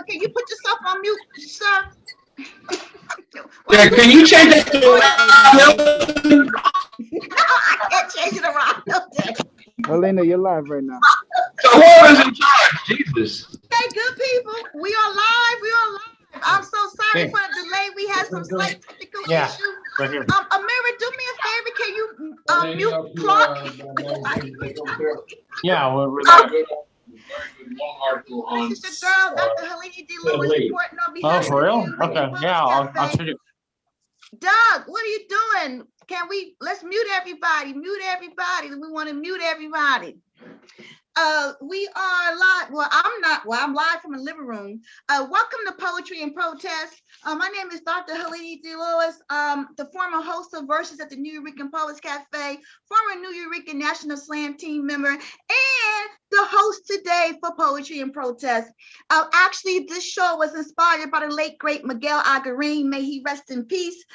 can you put yourself on mute, sir? Yeah, can you change it to No, I can't change it around. Helena, you're live right now. so whoever's in charge? Jesus. Okay, good people. We are live. We are live. I'm so sorry Okay. for the delay. We had some slight technical Yeah, issues. right here. Amira, do me a favor. Can you mute Clark? Yeah, This is your girl, Dr. Helena D. Lewis, reporting on oh, behalf for of real? the Rican Okay. Public Yeah, I'll Cafe. change it. Doug, what are you doing? Let's mute everybody. Mute everybody. We want to mute everybody. We are live. Well, I'm live from the living room. Welcome to Poetry and Protest. My name is Dr. Helena D. Lewis, the former host of Verses at the New Eurekan Poets Cafe, former New Eurekan National Slam team member, and the host today for Poetry and Protest. Actually, this show was inspired by the late, great Miguel Agarin. May he rest in peace.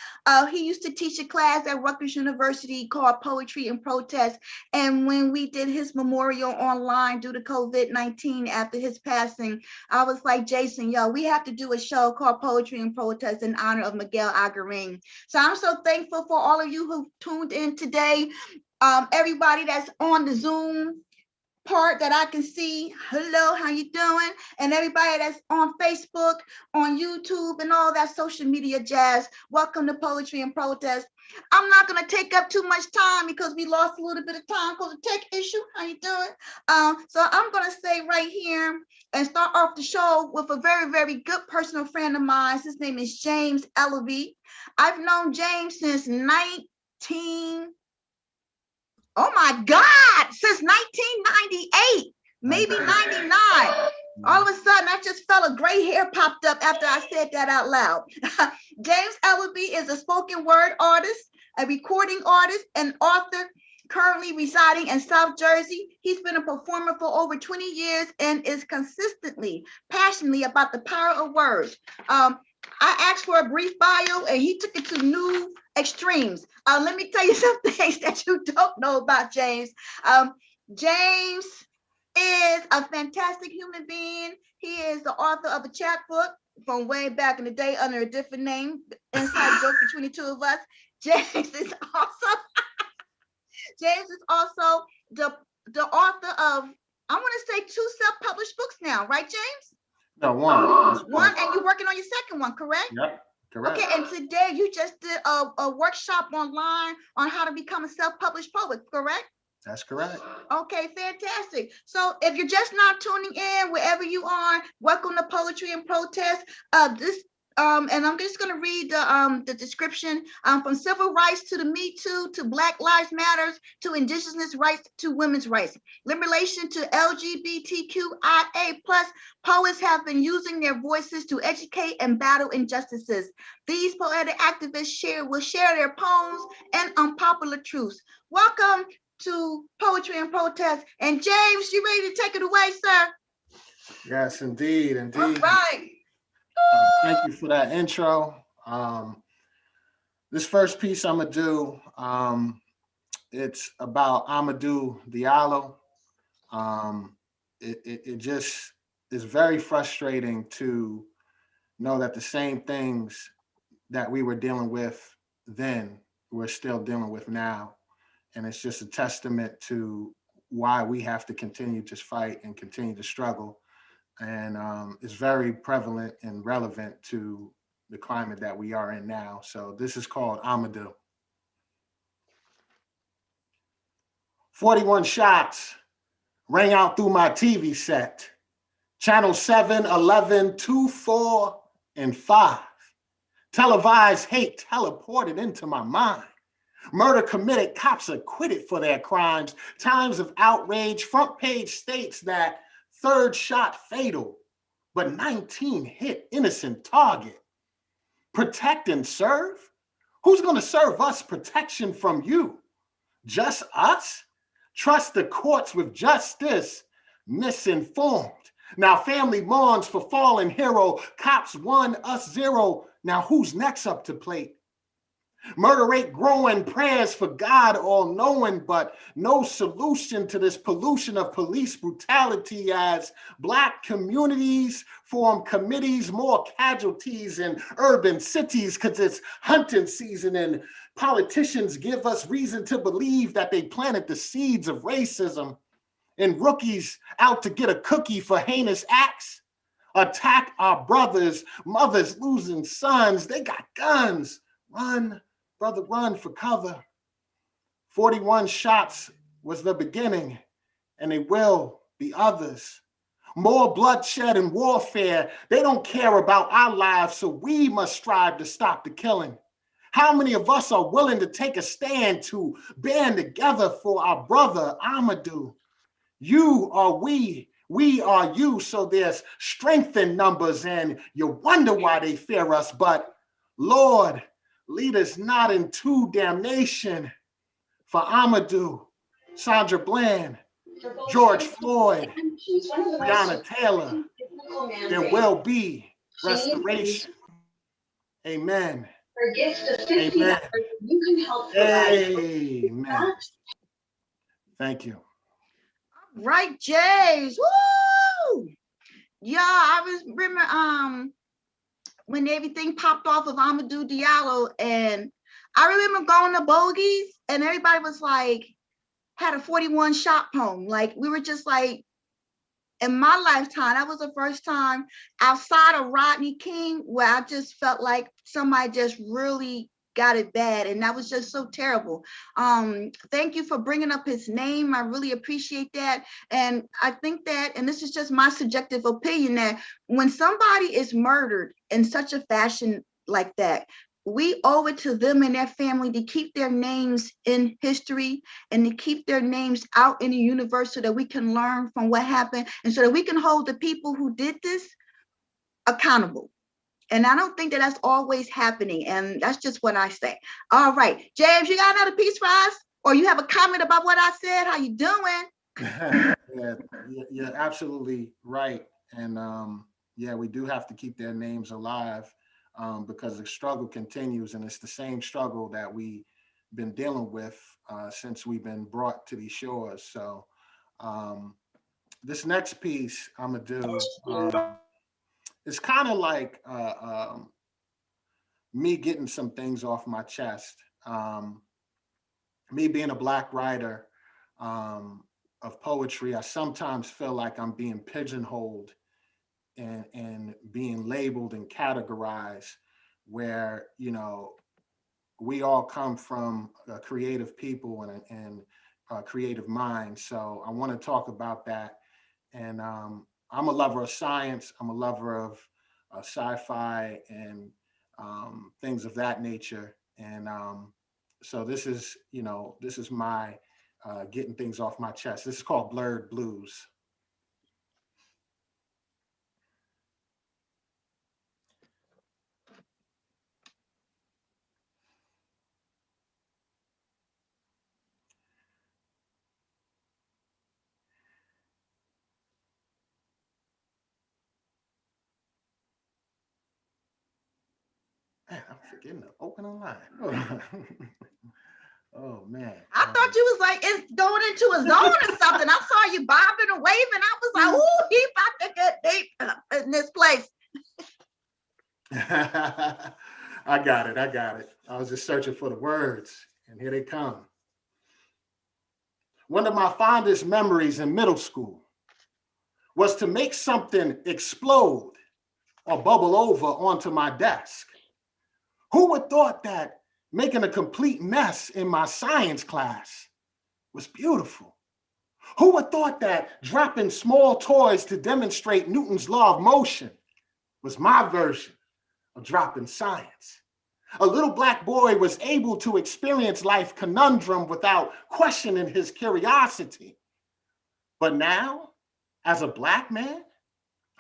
He used to teach a class at Rutgers University called Poetry and Protest. And when we did his memorial online due to COVID-19 after his passing, I was like, Jason, yo, we have to do a show called Poetry and Protest in honor of Miguel Agarin. So I'm so thankful for all of you who tuned in today. Everybody that's on the Zoom part that I can see, hello, how you doing? And everybody that's on Facebook, on YouTube, and all that social media jazz, welcome to Poetry and Protest. I'm not going to take up too much time because we lost a little bit of time because of tech issue. How you doing? So I'm going to stay right here and start off the show with a very, very good personal friend of mine. His name is James Ellaby. I've known James since 19... Oh my God, since 1998, maybe 99. All of a sudden, I just felt a gray hair popped up after I said that out loud. James Ellaby is a spoken word artist, a recording artist, and author currently residing in South Jersey. He's been a performer for over 20 years and is consistently, passionately about the power of words. I asked for a brief bio and he took it to new extremes. Let me tell you some things that you don't know about James. James is a fantastic human being. He is the author of a chapbook from way back in the day under a different name, inside joke between the two of us. James is also the author of, I want to say, 2 self-published books now, right, James? No, one. And you're working on your second one, correct? Yep, correct. Okay, and today you just did a workshop online on how to become a self-published poet, correct? That's correct. Okay, fantastic. So if you're just not tuning in, wherever you are, welcome to Poetry and Protest. And I'm just going to read the description. From civil rights to the Me Too, to Black Lives Matters, to indigenous rights, to women's rights, liberation to LGBTQIA+, poets have been using their voices to educate and battle injustices. These poetic activists will share their poems and unpopular truths. Welcome to Poetry and Protest. And James, you ready to take it away, sir? Yes, indeed. All right. Thank you for that intro. This first piece I'm gonna do, it's about Amadou Diallo. It just is very frustrating to know that the same things that we were dealing with then, we're still dealing with now. And it's just a testament to why we have to continue to fight and continue to struggle. And it's very prevalent and relevant to the climate that we are in now. So this is called Amadou. 41 shots rang out through my TV set. Channel 7, 11, 2, 4, and 5. Televised hate teleported into my mind. Murder committed, cops acquitted for their crimes. Times of outrage, front page states that 3rd shot fatal, but 19 hit innocent target. Protect and serve? Who's gonna serve us protection from you? Just us? Trust the courts with justice? Misinformed. Now family mourns for fallen hero. Cops 1, us 0. Now who's next up to plate? Murder rate growing, prayers for God all knowing, but no solution to this pollution of police brutality as Black communities form committees, more casualties in urban cities because it's hunting season and politicians give us reason to believe that they planted the seeds of racism and rookies out to get a cookie for heinous acts. Attack our brothers, mothers losing sons, they got guns. Run, brother, run for cover. 41 shots was the beginning, and they will be others. More bloodshed and warfare. They don't care about our lives, so we must strive to stop the killing. How many of us are willing to take a stand to band together for our brother Amadou? You are we are you, so there's strength in numbers, and you wonder why they fear us, but Lord, lead us not into damnation. For Amadou, Sandra Bland, George Floyd, Breonna Taylor, there will be restoration. Amen. Amen. Amen. Thank you. Right, James. Woo! Yeah, I remember when everything popped off of Amadou Diallo, and I remember going to Bogies and everybody was like, had a 41 shot poem. Like, we were just like, in my lifetime, that was the first time outside of Rodney King where I just felt like somebody just really got it bad, and that was just so terrible. Thank you for bringing up his name. I really appreciate that. And I think that, and this is just my subjective opinion, that when somebody is murdered in such a fashion like that, we owe it to them and their family to keep their names in history and to keep their names out in the universe so that we can learn from what happened and so that we can hold the people who did this accountable. And I don't think that that's always happening. And that's just what I say. All right, James, you got another piece for us? Or you have a comment about what I said? How you doing? Yeah, you're absolutely right. And yeah, we do have to keep their names alive because the struggle continues, and it's the same struggle that we've been dealing with since we've been brought to these shores. So this next piece I'm gonna do, it's kind of like me getting some things off my chest. Me being a Black writer of poetry, I sometimes feel like I'm being pigeonholed and being labeled and categorized, where, you know, we all come from creative people and creative minds. So I want to talk about that. And I'm a lover of science. I'm a lover of sci-fi and things of that nature. And so this is, you know, this is my getting things off my chest. This is called Blurred Blues. Man, I'm forgetting to open a line. Oh man. I thought you was like it's going into a zone or something. I saw you bobbing and waving. I was like, "Ooh, he about to get deep in this place." I got it. I was just searching for the words, and here they come. One of my fondest memories in middle school was to make something explode or bubble over onto my desk. Who would thought that making a complete mess in my science class was beautiful? Who would thought that dropping small toys to demonstrate Newton's law of motion was my version of dropping science? A little Black boy was able to experience life conundrum without questioning his curiosity. But now, as a Black man,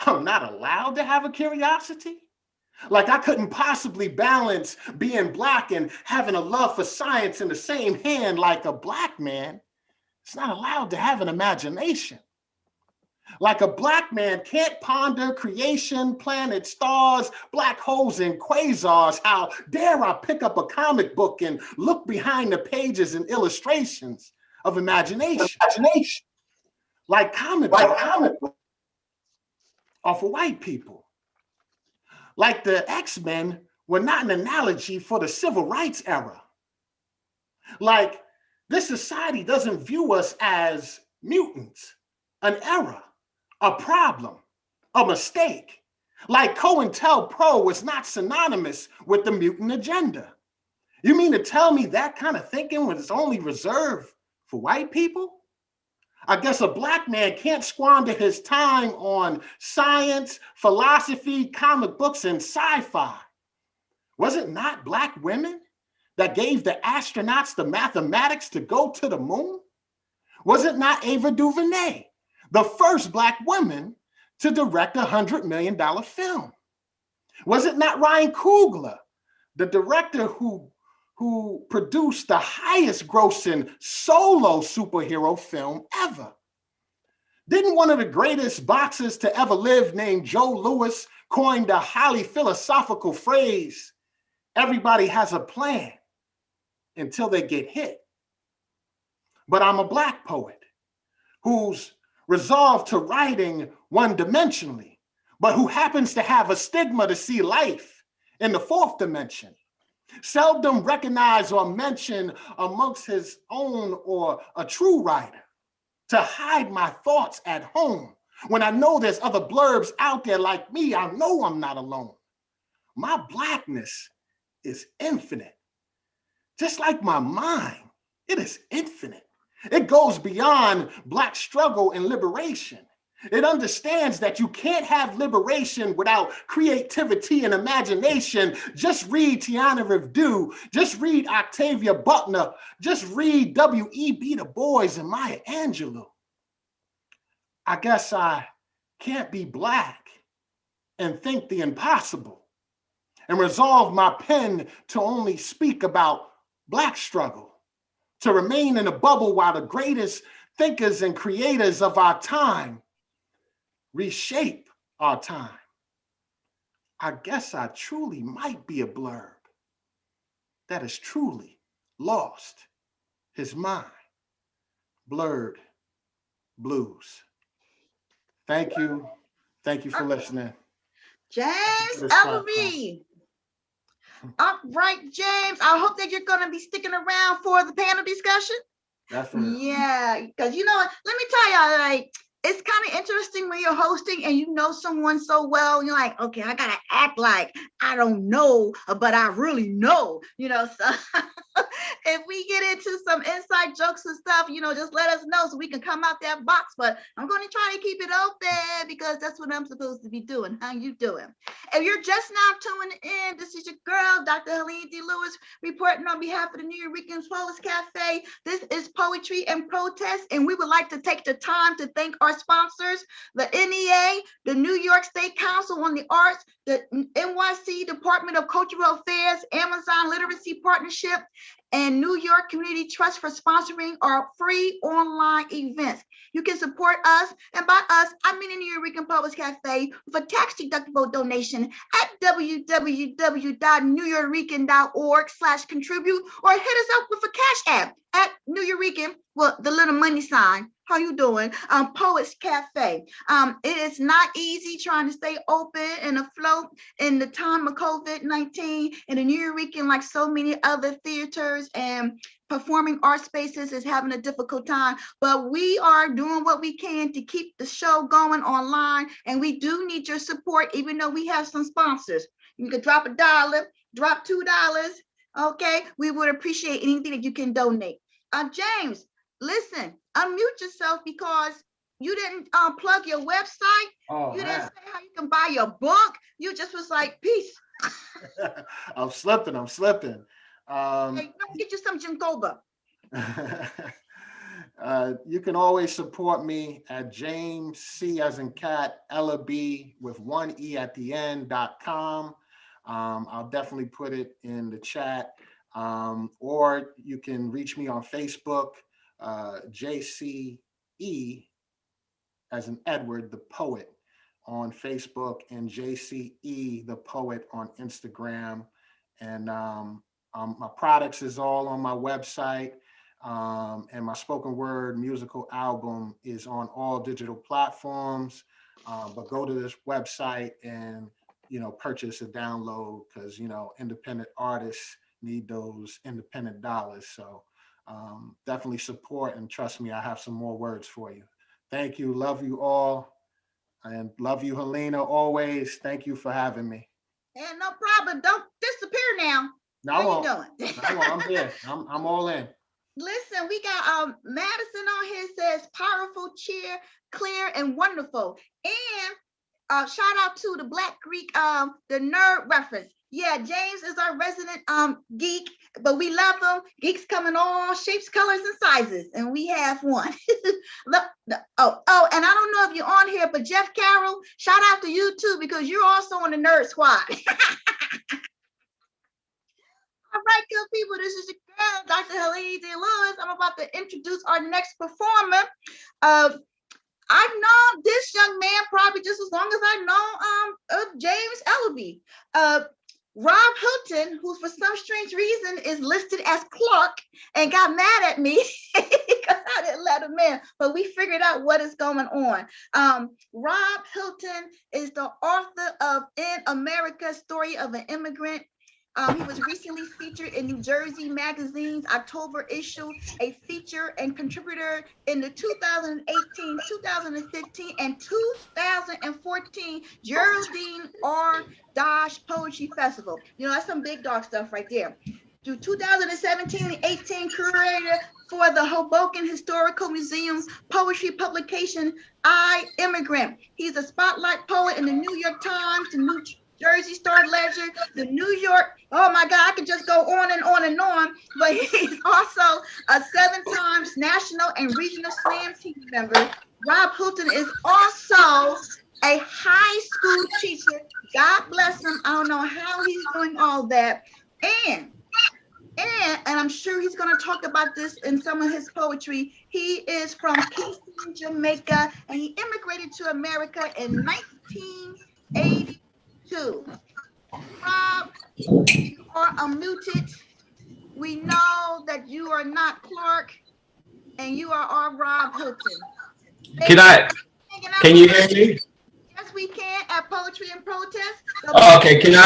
I'm not allowed to have a curiosity. Like I couldn't possibly balance being Black and having a love for science in the same hand. Like a Black man is not allowed to have an imagination. Like a black man can't ponder creation, planets, stars, black holes, and quasars. How dare I pick up a comic book and look behind the pages and illustrations of imagination? Like comic books are for white people. Like the X-Men were not an analogy for the civil rights era. Like this society doesn't view us as mutants, an error, a problem, a mistake. Like COINTELPRO was not synonymous with the mutant agenda. You mean to tell me that kind of thinking was only reserved for white people? I guess a black man can't squander his time on science, philosophy, comic books, and sci-fi. Was it not black women that gave the astronauts the mathematics to go to the moon? Was it not Ava DuVernay, the first black woman to direct a $100 million film? Was it not Ryan Coogler, the director who produced the highest grossing solo superhero film ever? Didn't one of the greatest boxers to ever live named Joe Louis coin the highly philosophical phrase, everybody has a plan until they get hit? But I'm a black poet who's resolved to writing one-dimensionally, but who happens to have a stigma to see life in the fourth dimension. Seldom recognized or mentioned amongst his own or a true writer. To hide my thoughts at home when I know there's other blurbs out there like me, I know I'm not alone. My blackness is infinite. Just like my mind, it is infinite. It goes beyond black struggle and liberation. It understands that you can't have liberation without creativity and imagination. Just read Tiana Revdu, just read Octavia Butler, just read W.E.B. Du Bois and Maya Angelou. I guess I can't be black and think the impossible and resolve my pen to only speak about black struggle, to remain in a bubble while the greatest thinkers and creators of our time reshape our time. I guess I truly might be a blurb that has truly lost his mind. Blurred blues. Thank you. Thank you for listening. James Ellery. All right, James. I hope that you're going to be sticking around for the panel discussion. Definitely. Yeah, because you know what? Let me tell y'all, like, it's kind of interesting when you're hosting and you know someone so well, you're like, okay, I gotta act like I don't know, but I really know, you know. So if we get into some inside jokes and stuff, you know, just let us know so we can come out that box. But I'm going to try to keep it open because that's what I'm supposed to be doing. How you doing? If you're just now tuning in, this is your girl, Dr. Helena D. Lewis, reporting on behalf of the New Eurekan Flawless Cafe. This is Poetry and Protest, and we would like to take the time to thank our sponsors, the NEA, the New York State Council on the Arts, the NYC Department of Cultural Affairs, Amazon Literacy Partnership, and New York Community Trust for sponsoring our free online events. You can support us, and by us, I mean the New Eurekan Public Cafe, with a tax-deductible donation at www.neweurekan.org/contribute, or hit us up with a cash app at New Eurekan, well, the little money sign. How you doing? Poets Cafe. It is not easy trying to stay open and afloat in the time of COVID-19, and the New Eurekan, like so many other theaters and performing art spaces, is having a difficult time, but we are doing what we can to keep the show going online, and we do need your support, even though we have some sponsors. You can drop $1, drop $2, okay? We would appreciate anything that you can donate. James, listen, unmute yourself because you didn't plug your website. You didn't say how you can buy your book. You just was like, peace. I'm slipping. Hey, get you some Jinkoba. You can always support me at James C as in cat, Ella B with one E at the end.com. I'll definitely put it in the chat. Or you can reach me on Facebook, JCE as in Edward the Poet on Facebook, and JCE the Poet on Instagram. And my products is all on my website. And my spoken word musical album is on all digital platforms. But go to this website and, purchase a download, because, independent artists need those independent dollars. So definitely support, and trust me, I have some more words for you. Thank you. Love you all. And love you, Helena, always. Thank you for having me. And no problem. Don't disappear now. No, How I won't. you doing? No, I'm here. I'm all in. Listen, we got Madison on here, says powerful, cheer, clear, and wonderful. And shout out to the Black Greek, the nerd reference. Yeah, James is our resident geek, but we love him. Geeks come in all shapes, colors, and sizes, and we have one. And I don't know if you're on here, but Jeff Carroll, shout out to you too, because you're also on the nerd squad. All right, good people, this is your girl, Dr. Helena D. Lewis. I'm about to introduce our next performer. I've known this young man probably just as long as I know James Ellaby. Rob Hilton, who for some strange reason is listed as Clark and got mad at me because I didn't let him in, but we figured out what is going on. Rob Hilton is the author of In America, Story of an Immigrant. He was recently featured in New Jersey Magazine's October issue, a feature and contributor in the 2018, 2015, and 2014 Geraldine R. Dodge Poetry Festival. That's some big dog stuff right there. Through 2017 and 18, curator for the Hoboken Historical Museum's poetry publication, I Immigrant. He's a spotlight poet in the New York Times, the New Jersey Star Ledger, the New York, oh my God, I could just go on and on and on, but he's also a 7-time national and regional slam team member. Rob Hilton is also a high school teacher. God bless him. I don't know how he's doing all that. And I'm sure he's going to talk about this in some of his poetry. He is from Kingston, Jamaica, and he immigrated to America in 1982. Rob, you are unmuted. We know that you are not Clark, and you are our Rob Hilton. Can you hear me? Yes, we can at Poetry and Protest. Okay, can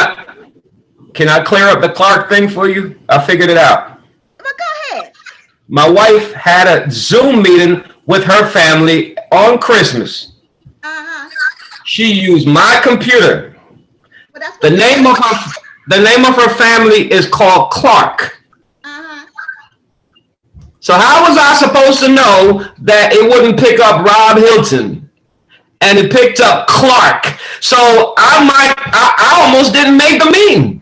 I clear up the Clark thing for you? I figured it out. But go ahead. My wife had a Zoom meeting with her family on Christmas. She used my computer. The name of her family is called Clark. So how was I supposed to know that it wouldn't pick up Rob Hilton and it picked up Clark? So I almost didn't make the meeting.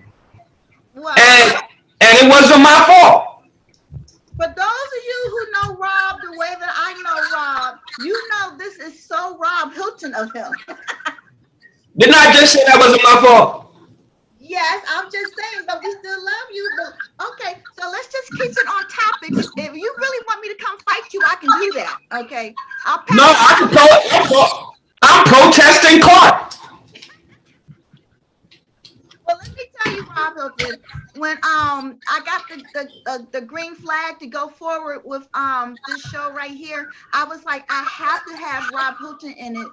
And it wasn't my fault. But those of you who know Rob the way that I know Rob, you know this is so Rob Hilton of him. Didn't I just say that wasn't my fault? Yes, I'm just saying, but we still love you. But okay, so let's just keep it on topic. If you really want me to come fight you, I can do that. Okay, I'm protesting Clark. Well, let me tell you, Rob Hilton, when I got the green flag to go forward with this show right here, I was like, I have to have Rob Hilton in it.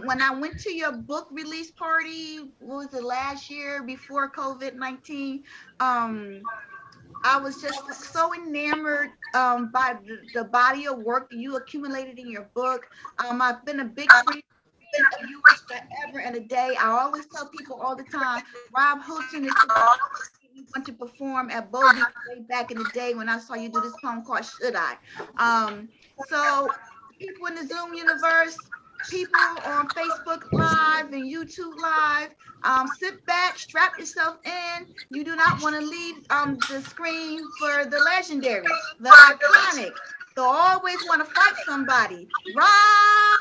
When I went to your book release party, what was it, last year before COVID-19? I was just so enamored by the body of work that you accumulated in your book. I've been a big fan of yours forever and a day. I always tell people all the time, Rob Hilton is you want to perform at Bogey way back in the day when I saw you do this poem called Should I? So people in the Zoom universe, people on Facebook Live and YouTube Live, sit back, strap yourself in. You do not want to leave the screen for the legendary, the iconic. So always want to fight somebody. Rob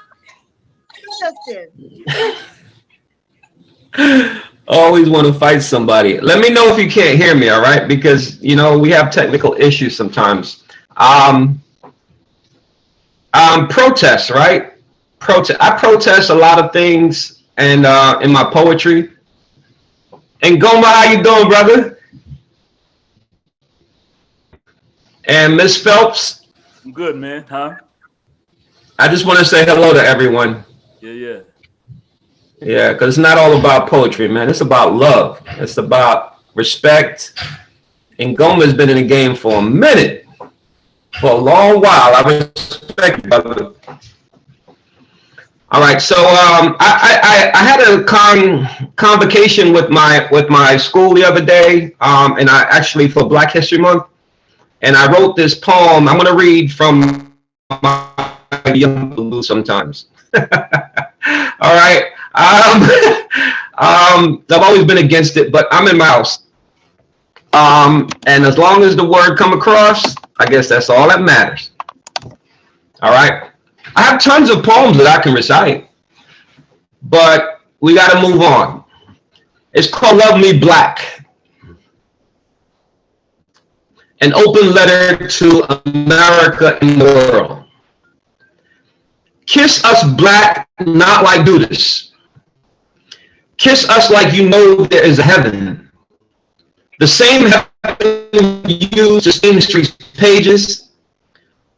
Hilton. Always want to fight somebody. Let me know if you can't hear me, all right? Because, we have technical issues sometimes. Protests, right? I protest a lot of things and in my poetry. And Goma, how you doing, brother? And Miss Phelps, I'm good, man. Huh? I just want to say hello to everyone. Yeah. Yeah, because it's not all about poetry, man. It's about love. It's about respect. And Goma's been in the game for a minute, for a long while. I respect you, brother. All right, so I had a convocation with my school the other day, and I actually for Black History Month, and I wrote this poem. I'm gonna read from my young blue sometimes. All right. I've always been against it, but I'm in my house. And as long as the word come across, I guess that's all that matters. All right. I have tons of poems that I can recite, but we got to move on. It's called Love Me Black. An open letter to America and the world. Kiss us black, not like Judas. Kiss us like you know there is a heaven. The same heaven you use to stain the street's pages.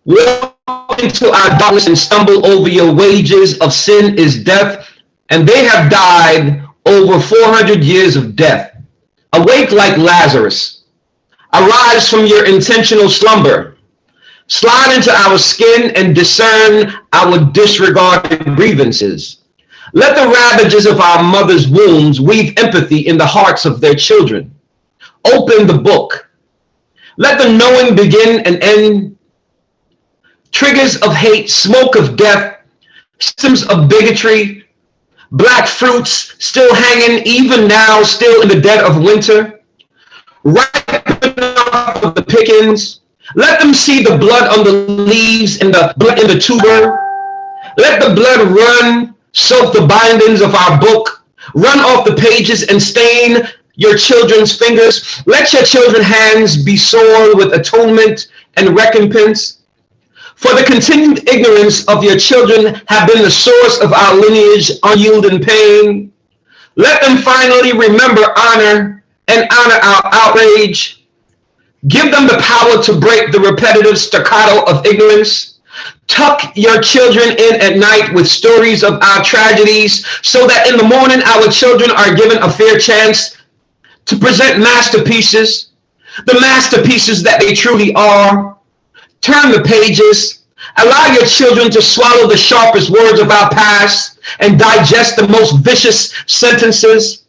Walk into our darkness and stumble over your wages of sin is death, and they have died over 400 years of death. Awake like Lazarus. Arise from your intentional slumber. Slide into our skin and discern our disregarded grievances. Let the ravages of our mother's wombs weave empathy in the hearts of their children. Open the book. Let the knowing begin and end. Triggers of hate, smoke of death, systems of bigotry, black fruits still hanging even now, still in the dead of winter. Ripen off the pickings. Let them see the blood on the leaves and the blood in the tuber. Let the blood run, soak the bindings of our book, run off the pages and stain your children's fingers. Let your children's hands be soiled with atonement and recompense. For the continued ignorance of your children have been the source of our lineage unyielding pain. Let them finally remember honor and honor our outrage. Give them the power to break the repetitive staccato of ignorance. Tuck your children in at night with stories of our tragedies so that in the morning our children are given a fair chance to present masterpieces, the masterpieces that they truly are. Turn the pages. Allow your children to swallow the sharpest words of our past and digest the most vicious sentences.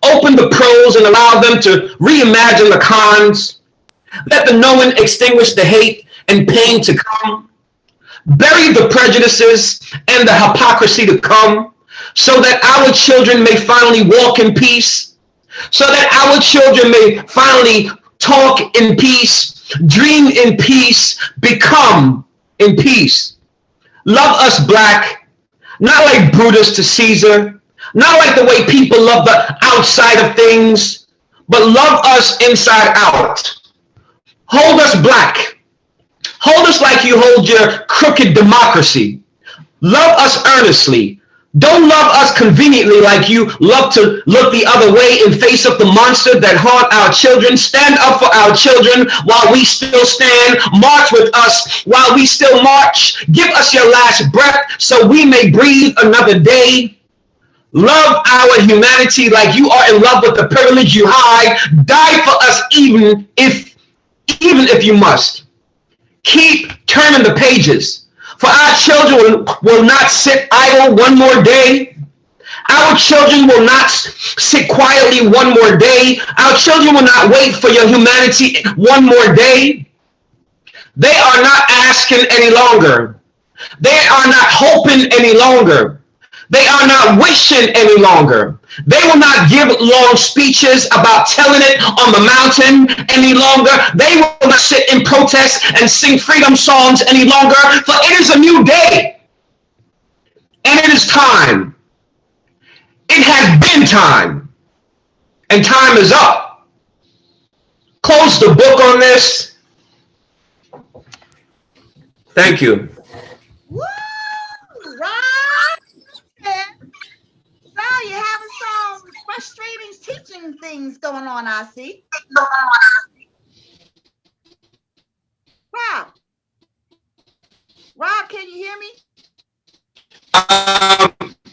Open the prose and allow them to reimagine the cons. Let the knowing extinguish the hate and pain to come. Bury the prejudices and the hypocrisy to come, so that our children may finally walk in peace, so that our children may finally talk in peace, dream in peace, become in peace. Love us black, not like Brutus to Caesar, not like the way people love the outside of things, but love us inside out. Hold us black. Hold us like you hold your crooked democracy. Love us earnestly. Don't love us conveniently like you love to look the other way in face of the monster that haunt our children. Stand up for our children while we still stand. March with us while we still march. Give us your last breath so we may breathe another day. Love our humanity like you are in love with the privilege you hide. Die for us even if you must. Keep turning the pages, for our children will not sit idle one more day. Our children will not sit quietly one more day. Our children will not wait for your humanity one more day. They are not asking any longer. They are not hoping any longer. They are not wishing any longer. They will not give long speeches about telling it on the mountain any longer. They will not sit in protest and sing freedom songs any longer, for it is a new day. And it is time. It has been time. And time is up. Close the book on this. Thank you. Woo! Right. you're having some frustrating teaching things going on, I see. Rob. Rob, can you hear me?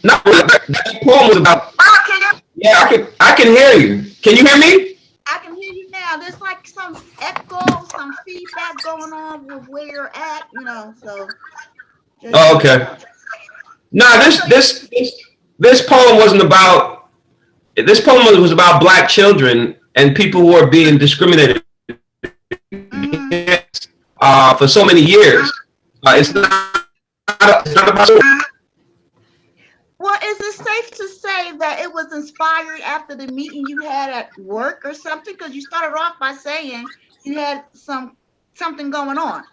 Not really. That poem was about. Yeah, I can hear you. Can you hear me? I can hear you now. There's like some echo, some feedback going on with where you're at, you know. So. Oh, okay. No, this poem wasn't about. This poem was about Black children and people who are being discriminated against for so many years. It's not about. Well, is it safe to say that it was inspired after the meeting you had at work or something? Because you started off by saying you had something going on.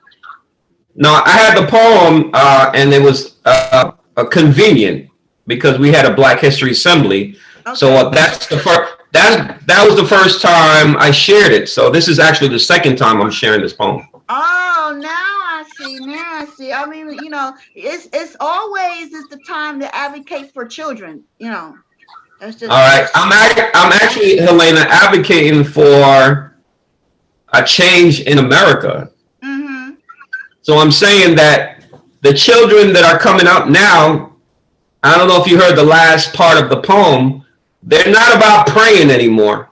No, I had the poem, and it was convenient because we had a Black History Assembly. Okay. So that's the first. That was the first time I shared it. So this is actually the second time I'm sharing this poem. Oh, now I see. Now I see. I mean, you know, it's always the time to advocate for children. You know, that's just all right. I'm actually, Helena, advocating for a change in America. Mm-hmm. So I'm saying that the children that are coming up now, I don't know if you heard the last part of the poem. They're not about praying anymore.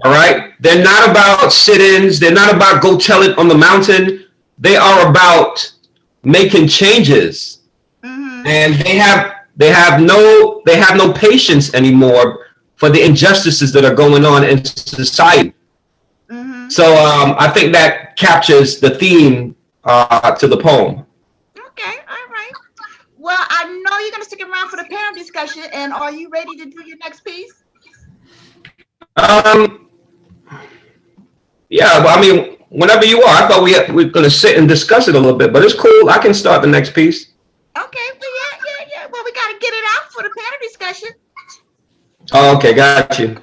All right. They're not about sit-ins. They're not about go tell it on the mountain. They are about making changes. Mm-hmm. And they have no patience anymore for the injustices that are going on in society. Mm-hmm. So I think that captures the theme to the poem. Okay. All right. Well, I know you're going to stick around for the panel discussion. And are you ready to do your next piece? Yeah, but I mean, whenever you are. I thought we're going to sit and discuss it a little bit, but it's cool. I can start the next piece. Okay, but yeah. Well, we got to get it out for the panel discussion. Oh, okay, got you.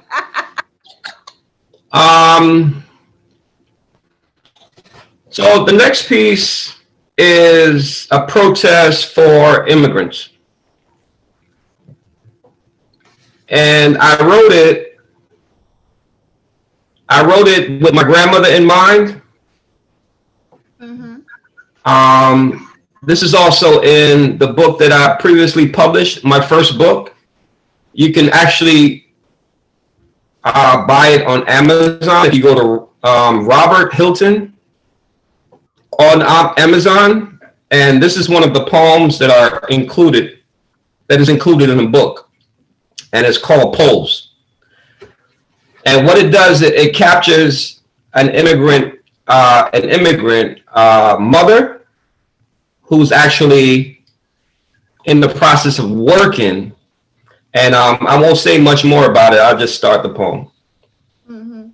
So the next piece is a protest for immigrants. And I wrote it with my grandmother in mind. Mm-hmm. This is also in the book that I previously published, my first book. You can actually buy it on Amazon if you go to Robert Hilton on Amazon. And this is one of the poems that is included in the book. And it's called Poles. And what it does, it captures an immigrant mother who's actually in the process of working. And I won't say much more about it. I'll just start the poem. Mm-hmm.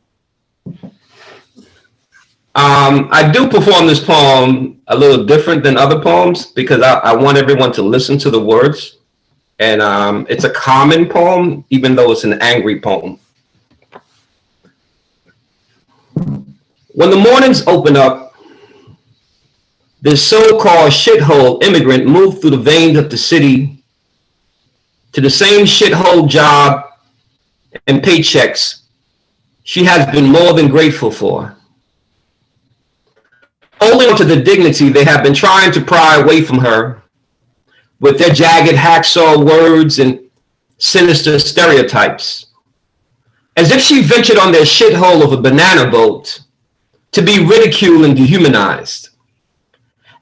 I do perform this poem a little different than other poems because I want everyone to listen to the words. And it's a common poem, even though it's an angry poem. When the mornings open up, this so-called shithole immigrant moved through the veins of the city to the same shithole job and paychecks she has been more than grateful for. Holding on to the dignity they have been trying to pry away from her with their jagged hacksaw words and sinister stereotypes. As if she ventured on their shithole of a banana boat to be ridiculed and dehumanized.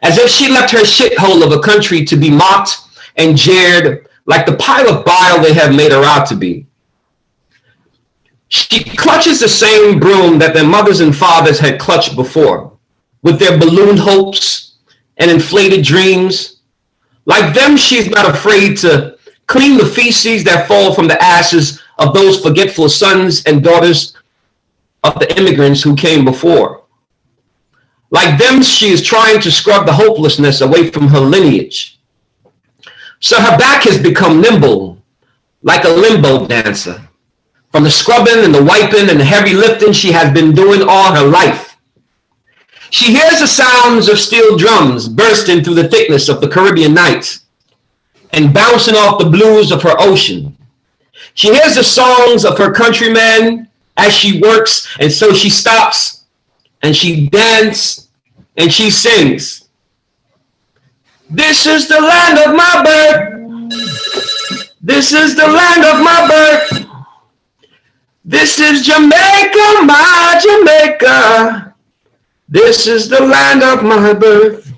As if she left her shithole of a country to be mocked and jeered like the pile of bile they have made her out to be. She clutches the same broom that their mothers and fathers had clutched before, with their ballooned hopes and inflated dreams. Like them, she's not afraid to clean the feces that fall from the ashes of those forgetful sons and daughters of the immigrants who came before. Like them, she is trying to scrub the hopelessness away from her lineage. So her back has become nimble, like a limbo dancer. From the scrubbing and the wiping and the heavy lifting she has been doing all her life. She hears the sounds of steel drums bursting through the thickness of the Caribbean nights and bouncing off the blues of her ocean. She hears the songs of her countrymen as she works, and so she stops and she dances and she sings. This is the land of my birth. This is the land of my birth. This is Jamaica, my Jamaica. This is the land of my birth.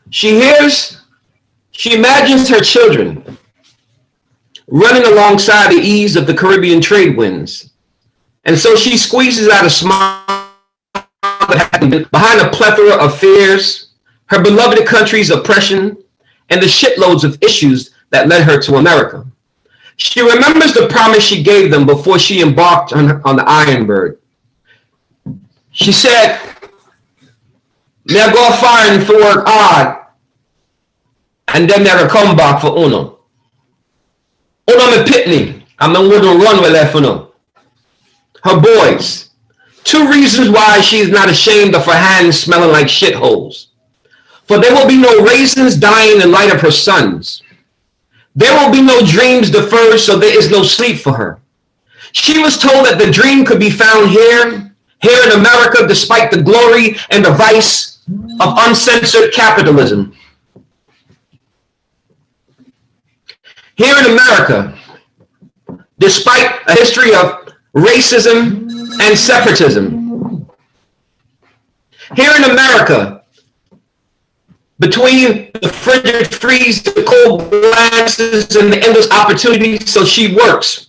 She imagines her children running alongside the ease of the Caribbean trade winds. And so she squeezes out a smile behind a plethora of fears, her beloved country's oppression, and the shitloads of issues that led her to America. She remembers the promise she gave them before she embarked on the Iron Bird. She said, "They'll go find for work hard, and then they'll come back for Uno. Uno me pitney, and me wouldn't run with left Uno." Her boys. 2 reasons why she is not ashamed of her hands smelling like shitholes. For there will be no raisins dying in light of her sons. There will be no dreams deferred, so there is no sleep for her. She was told that the dream could be found here in America, despite the glory and the vice of uncensored capitalism. Here in America, despite a history of racism and separatism. Here in America, between the frigid freeze, the cold glances, and the endless opportunities, so she works.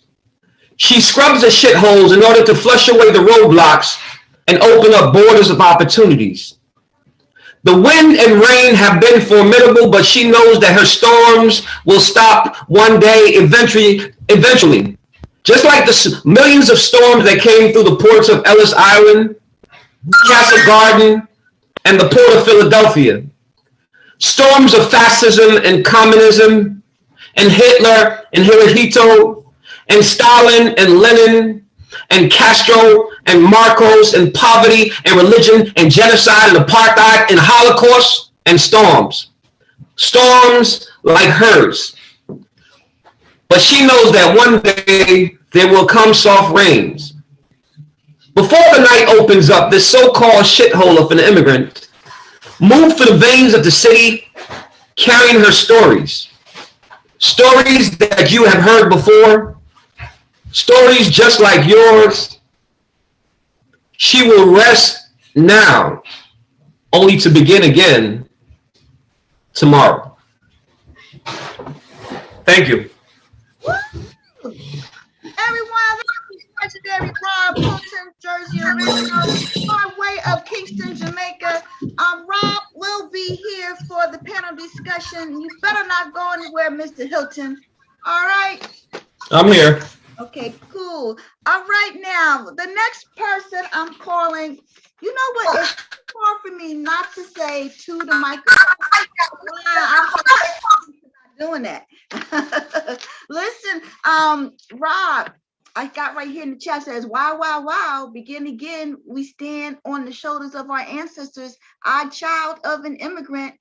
She scrubs the shitholes in order to flush away the roadblocks and open up borders of opportunities. The wind and rain have been formidable, but she knows that her storms will stop one day, eventually. Just like the millions of storms that came through the ports of Ellis Island, Castle Garden, and the port of Philadelphia. Storms of fascism and communism, and Hitler and Hirohito, and Stalin and Lenin, and Castro and Marcos, and poverty and religion and genocide and apartheid and Holocaust, and storms. Storms like hers. But she knows that one day there will come soft rains. Before the night opens up, this so-called shithole of an immigrant moved through the veins of the city, carrying her stories. Stories that you have heard before. Stories just like yours. She will rest now, only to begin again tomorrow. Thank you. Everyone, this is legendary Rob Hilton, Jersey original, by way of Kingston, Jamaica. Rob will be here for the panel discussion. You better not go anywhere, Mr. Hilton. All right. I'm here. Okay, cool. All right, now the next person I'm calling. You know what? It's hard for me not to say to the microphone. I'm not doing that. Listen, Rob, I got right here in the chat says, wow, wow, wow, begin again. We stand on the shoulders of our ancestors. I, child of an immigrant.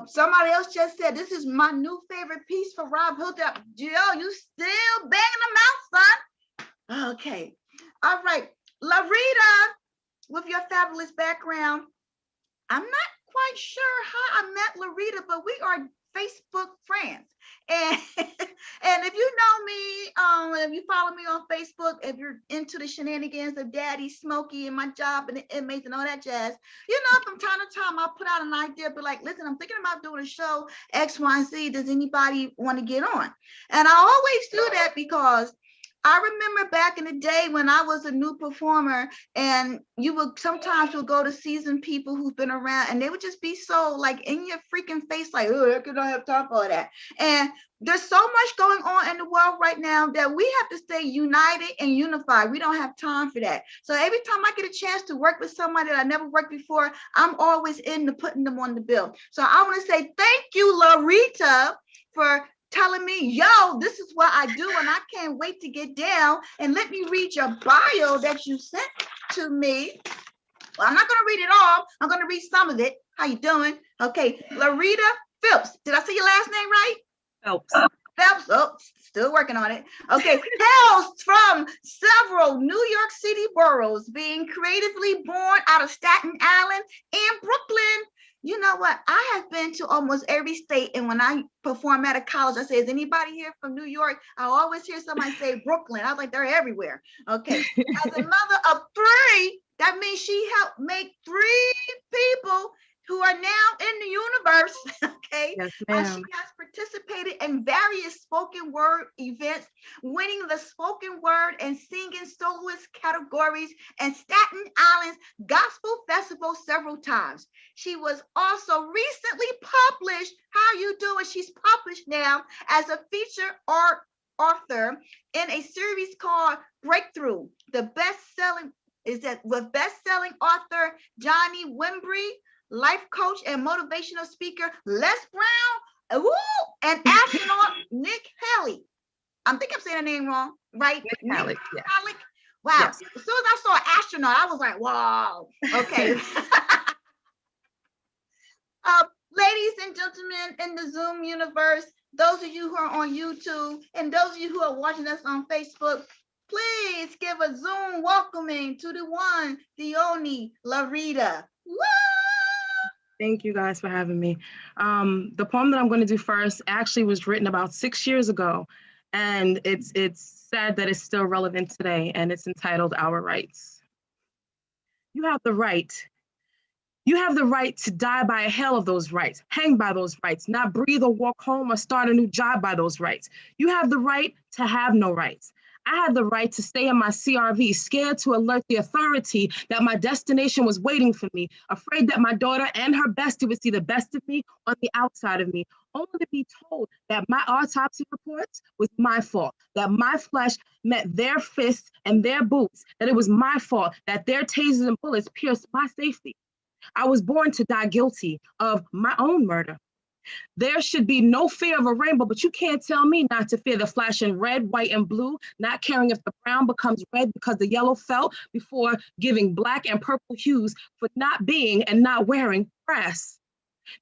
Somebody else just said, this is my new favorite piece for Rob Hilton. Yo, you still banging them out, son. Okay. All right. Larita, with your fabulous background. I'm not quite sure how I met Larita, but we are Facebook friends. And if you know me, if you follow me on Facebook, if you're into the shenanigans of Daddy Smokey and my job and the inmates and all that jazz, you know, from time to time I put out an idea, but like, listen, I'm thinking about doing a show X, Y, and Z. Does anybody want to get on? And I always do that because I remember back in the day when I was a new performer, and you would sometimes you'll go to seasoned people who've been around, and they would just be so like in your freaking face, like, oh, I could not have time for that. And there's so much going on in the world right now that we have to stay united and unified. We don't have time for that. So every time I get a chance to work with somebody that I never worked before, I'm always into putting them on the bill. So I want to say thank you, Larita, for telling me, yo, this is what I do, and I can't wait to get down. And let me read your bio that you sent to me. Well, I'm not going to read it all. I'm going to read some of it. How you doing? Okay, Larita Phillips. Did I say your last name right? Phelps. Phelps. Oh, still working on it. Okay. Hails from several New York City boroughs, being creatively born out of Staten Island and Brooklyn. You know what? I have been to almost every state, and when I perform at a college, I say, "Is anybody here from New York?" I always hear somebody say Brooklyn. I was like, they're everywhere. Okay. As a mother of three, that means she helped make 3 people who are now in the universe. Okay. Yes, She ma'am. has participated in various spoken word events, winning the spoken word and singing soloist categories and Staten Island's Gospel Festival several times. She was also recently published. How you doing? She's published now as a feature art author in a series called Breakthrough. The best-selling is that with best-selling author Johnny Wimbrey, life coach and motivational speaker Les Brown, and astronaut Nick Haley. I think I'm saying the name wrong, right? Nick Halleck, yeah. Halleck. Wow. Yes. As soon as I saw astronaut, I was like, wow. Okay. Ladies and gentlemen in the Zoom universe, those of you who are on YouTube and those of you who are watching us on Facebook, please give a Zoom welcoming to the one, the only Larita. Woo! Thank you guys for having me. The poem that I'm going to do first actually was written about 6 years ago, and it's sad that it's still relevant today, and it's entitled Our Rights. You have the right. You have the right to die by a hail of those rights, hang by those rights, not breathe or walk home or start a new job by those rights. You have the right to have no rights. I had the right to stay in my CRV, scared to alert the authority that my destination was waiting for me, afraid that my daughter and her bestie would see the best of me on the outside of me, only to be told that my autopsy reports was my fault, that my flesh met their fists and their boots, that it was my fault, that their tasers and bullets pierced my safety. I was born to die guilty of my own murder. There should be no fear of a rainbow, but you can't tell me not to fear the flashing red, white, and blue, not caring if the brown becomes red because the yellow fell before giving black and purple hues for not being and not wearing brass.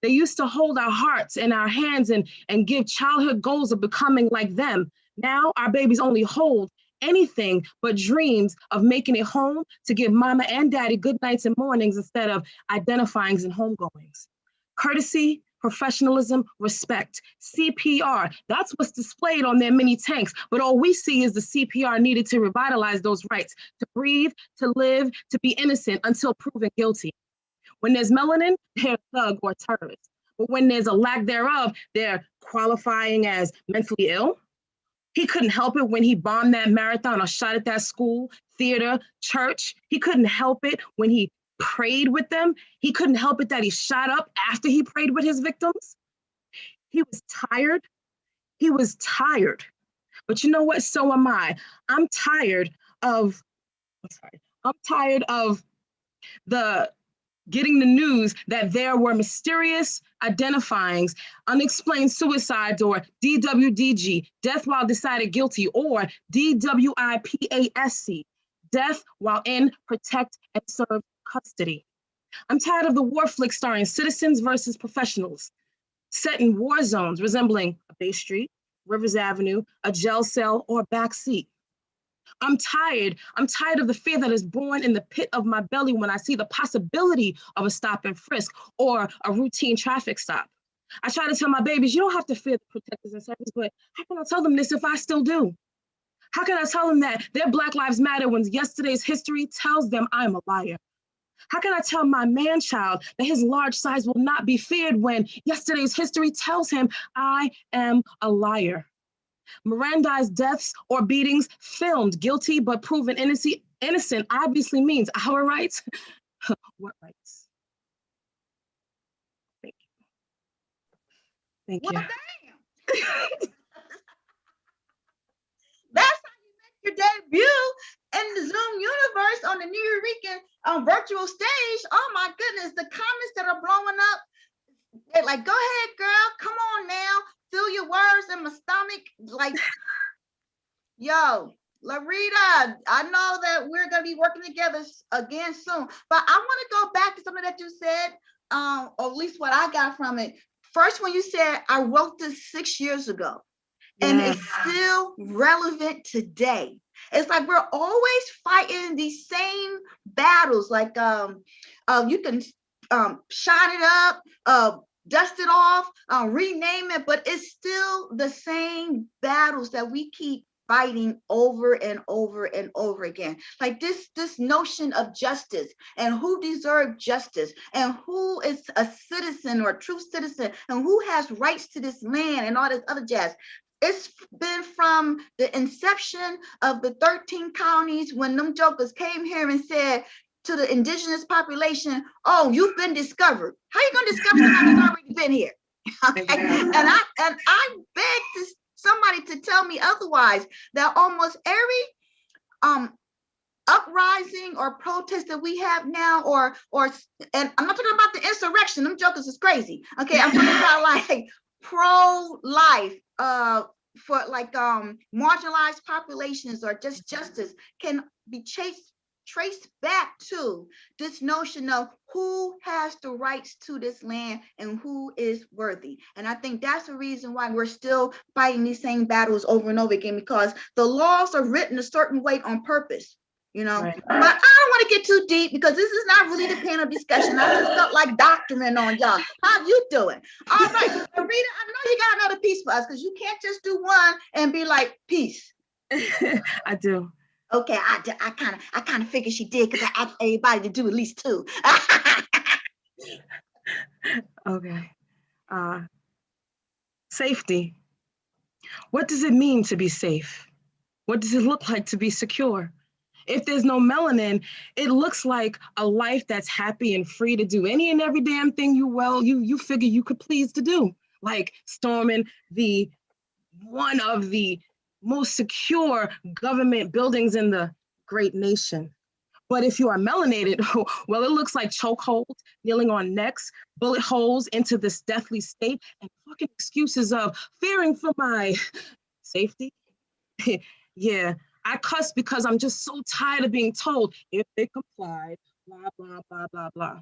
They used to hold our hearts in our hands and give childhood goals of becoming like them. Now our babies only hold anything but dreams of making it home to give mama and daddy good nights and mornings instead of identifyings and homegoings. Courtesy, professionalism, respect, CPR. That's what's displayed on their mini tanks. But all we see is the CPR needed to revitalize those rights, to breathe, to live, to be innocent until proven guilty. When there's melanin, they're a thug or a terrorist. But when there's a lack thereof, they're qualifying as mentally ill. He couldn't help it when he bombed that marathon or shot at that school, theater, church. He couldn't help it when he prayed with them. He couldn't help it that he shot up after he prayed with his victims. He was tired. He was tired. But you know what? So am I. I'm tired of the getting the news that there were mysterious identifyings, unexplained suicides, or DWDG, death while decided guilty, or DWIPASC, death while in protect and serve custody. I'm tired of the war flick starring citizens versus professionals, set in war zones resembling a Bay Street, Rivers Avenue, a jail cell, or a backseat. I'm tired of the fear that is born in the pit of my belly when I see the possibility of a stop and frisk or a routine traffic stop. I try to tell my babies, you don't have to fear the protectors and servants, but how can I tell them this if I still do? How can I tell them that their Black Lives Matter when yesterday's history tells them I'm a liar? How can I tell my man-child that his large size will not be feared when yesterday's history tells him I am a liar? Mirandized deaths or beatings, filmed guilty but proven innocent obviously means our rights. What rights? Thank you. Thank you. Well, damn. That's how you make your debut in the Zoom universe on the Nuyorican virtual stage. Oh my goodness, the comments that are blowing up. They're like, go ahead, girl. Come on now. Feel your words in my stomach. Like, yo, Larita, I know that we're going to be working together again soon, but I want to go back to something that you said, or at least what I got from it. first when you said, I wrote this 6 years ago, and Yeah. it's still relevant today. It's like we're always fighting these same battles. Like you can shine it up, dust it off, rename it, but it's still the same battles that we keep fighting over and over and over again. Like this notion of justice and who deserves justice and who is a citizen or a true citizen and who has rights to this land and all this other jazz. It's been from the inception of the 13 counties when them jokers came here and said to the indigenous population, oh, you've been discovered. How are you going to discover somebody who's already been here? Okay. And I beg somebody to tell me otherwise, that almost every uprising or protest that we have now, or and I'm not talking about the insurrection, them jokers is crazy. Okay, I'm talking about like pro-life, for like marginalized populations or just justice can be traced back to this notion of who has the rights to this land and who is worthy. And I think that's the reason why we're still fighting these same battles over and over again, because the laws are written a certain way on purpose. You know, Right. but I don't want to get too deep because this is not really the panel discussion. I just felt like doctoring on y'all. How you doing? All right, Rita, I know you got another piece for us because you can't just do one and be like, peace. I do. Okay, I kind of figured she did because I asked everybody to do at least two. Okay. Safety. What does it mean to be safe? What does it look like to be secure? If there's no melanin, it looks like a life that's happy and free to do any and every damn thing you figure you could please to do, like storming one of the most secure government buildings in the great nation. But if you are melanated, well, it looks like chokeholds, kneeling on necks, bullet holes into this deathly state, and fucking excuses of fearing for my safety. Yeah, I cuss because I'm just so tired of being told if they complied, blah, blah, blah, blah, blah.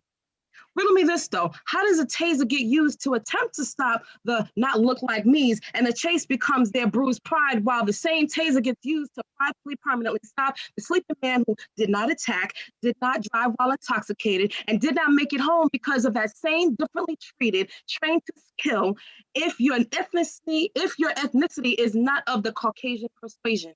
Riddle me this though, how does a taser get used to attempt to stop the not look like me's and the chase becomes their bruised pride while the same taser gets used to privately permanently stop the sleeping man who did not attack, did not drive while intoxicated, and did not make it home because of that same differently treated, trained to kill if your ethnicity is not of the Caucasian persuasion.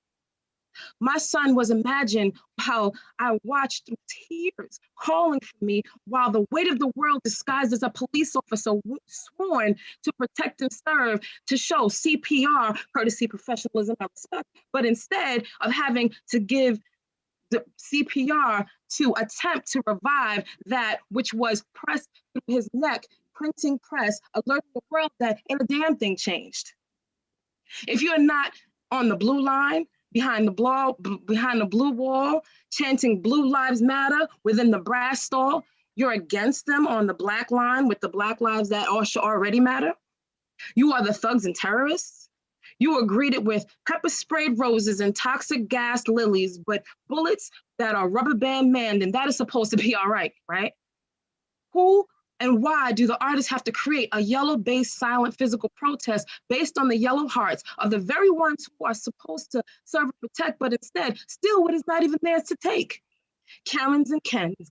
My son was imagined how I watched tears calling for me while the weight of the world disguised as a police officer sworn to protect and serve, to show CPR, courtesy, professionalism, and respect, but instead of having to give the CPR to attempt to revive that which was pressed through his neck, printing press, alerting the world that ain't a damn thing changed. If you're not on the blue line, behind the blue wall, chanting Blue Lives Matter within the brass stall, you're against them on the black line with the black lives that already matter. You are the thugs and terrorists. You are greeted with pepper sprayed roses and toxic gas lilies, but bullets that are rubber band manned, and that is supposed to be all right, right? Who and why do the artists have to create a yellow-based silent physical protest based on the yellow hearts of the very ones who are supposed to serve and protect, but instead steal what is not even theirs to take? Karens and Kens and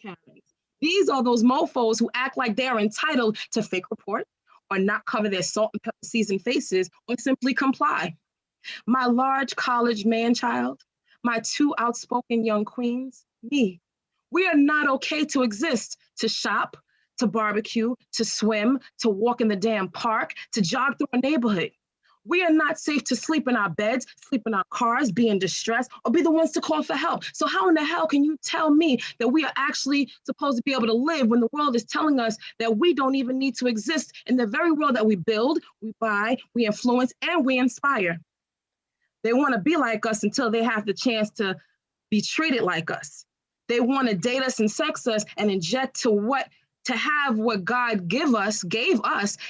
Karens. These are those mofos who act like they're entitled to fake report or not cover their salt and pepper seasoned faces or simply comply. My large college man-child, my two outspoken young queens, me. We are not okay to exist, to shop, to barbecue, to swim, to walk in the damn park, to jog through a neighborhood. We are not safe to sleep in our beds, sleep in our cars, be in distress, or be the ones to call for help. So how in the hell can you tell me that we are actually supposed to be able to live when the world is telling us that we don't even need to exist in the very world that we build, we buy, we influence, and we inspire? They want to be like us until they have the chance to be treated like us. They want to date us and sex us and inject to have what God gave us,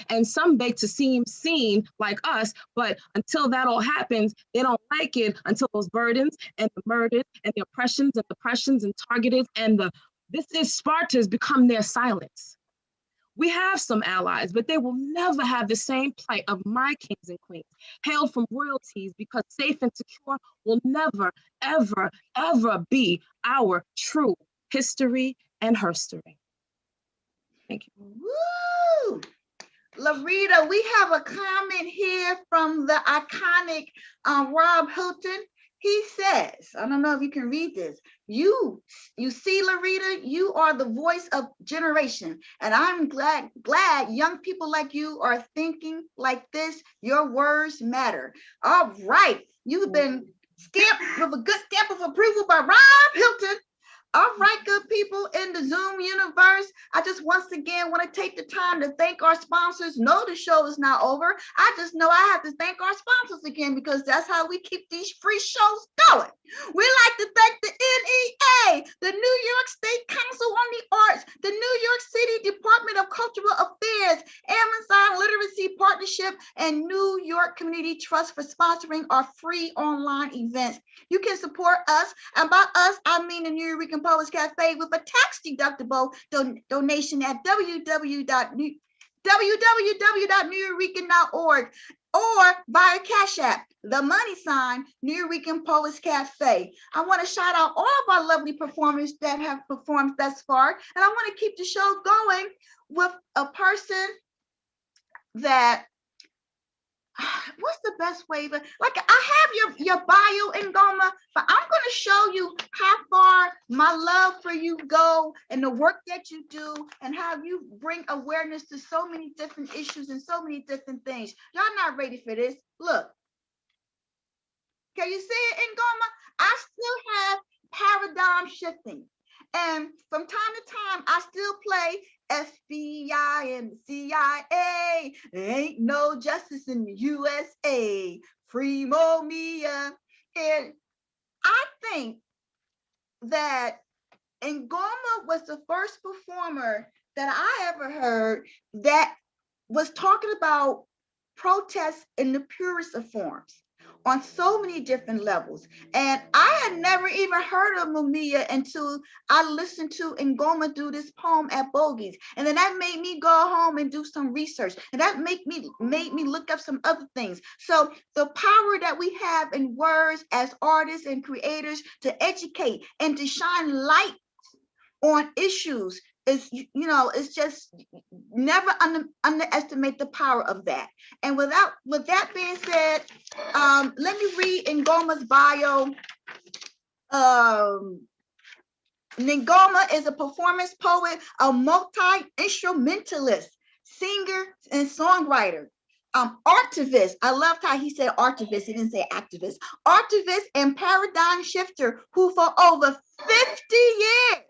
and some beg to seem seen like us, but until that all happens, they don't like it until those burdens and the murders and the oppressions and depressions and targeted and this is Spartas become their silence. We have some allies, but they will never have the same plight of my kings and queens, hailed from royalties, because safe and secure will never, ever, ever be our true history and herstory. Thank you. Woo! Larita, we have a comment here from the iconic Rob Hilton. He says, I don't know if you can read this. You see, Larita, you are the voice of generation. And I'm glad young people like you are thinking like this. Your words matter. All right. You've been stamped with a good stamp of approval by Rob Hilton. All right, good people in the Zoom universe. I just once again want to take the time to thank our sponsors. No, the show is not over. I just know I have to thank our sponsors again, because that's how we keep these free shows going. We like to thank the NEA, the New York State Council on the Arts, the New York City Department of Cultural Affairs, Amazon Literacy Partnership, and New York Community Trust for sponsoring our free online events. You can support us, and by us, I mean the New York Poets Cafe, with a tax-deductible donation at www.neweurekan.org or via Cash App, the money sign, New York Poets Cafe. I want to shout out all of our lovely performers that have performed thus far, and I want to keep the show going with a person that, what's the best way, but like, I have your bio in Goma, but I'm going to show you how far my love for you go and the work that you do and how you bring awareness to so many different issues and so many different things. Y'all not ready for this. Look, can you see it in Goma? I still have paradigm shifting. And from time to time, I still play FBI and the CIA. There ain't no justice in the USA. Free Mo Mia. And I think that Ngoma was the first performer that I ever heard that was talking about protests in the purest of forms on so many different levels. And I had never even heard of Mumia until I listened to Ngoma do this poem at Bogies. And then that made me go home and do some research. And that made me look up some other things. So the power that we have in words as artists and creators to educate and to shine light on issues is, it's just never underestimate the power of that. And with that being said, let me read Ngoma's bio. Ngoma is a performance poet, a multi-instrumentalist, singer, and songwriter. Artivist, I loved how he said artivist, he didn't say activist. Artivist and paradigm shifter who for over 50 years,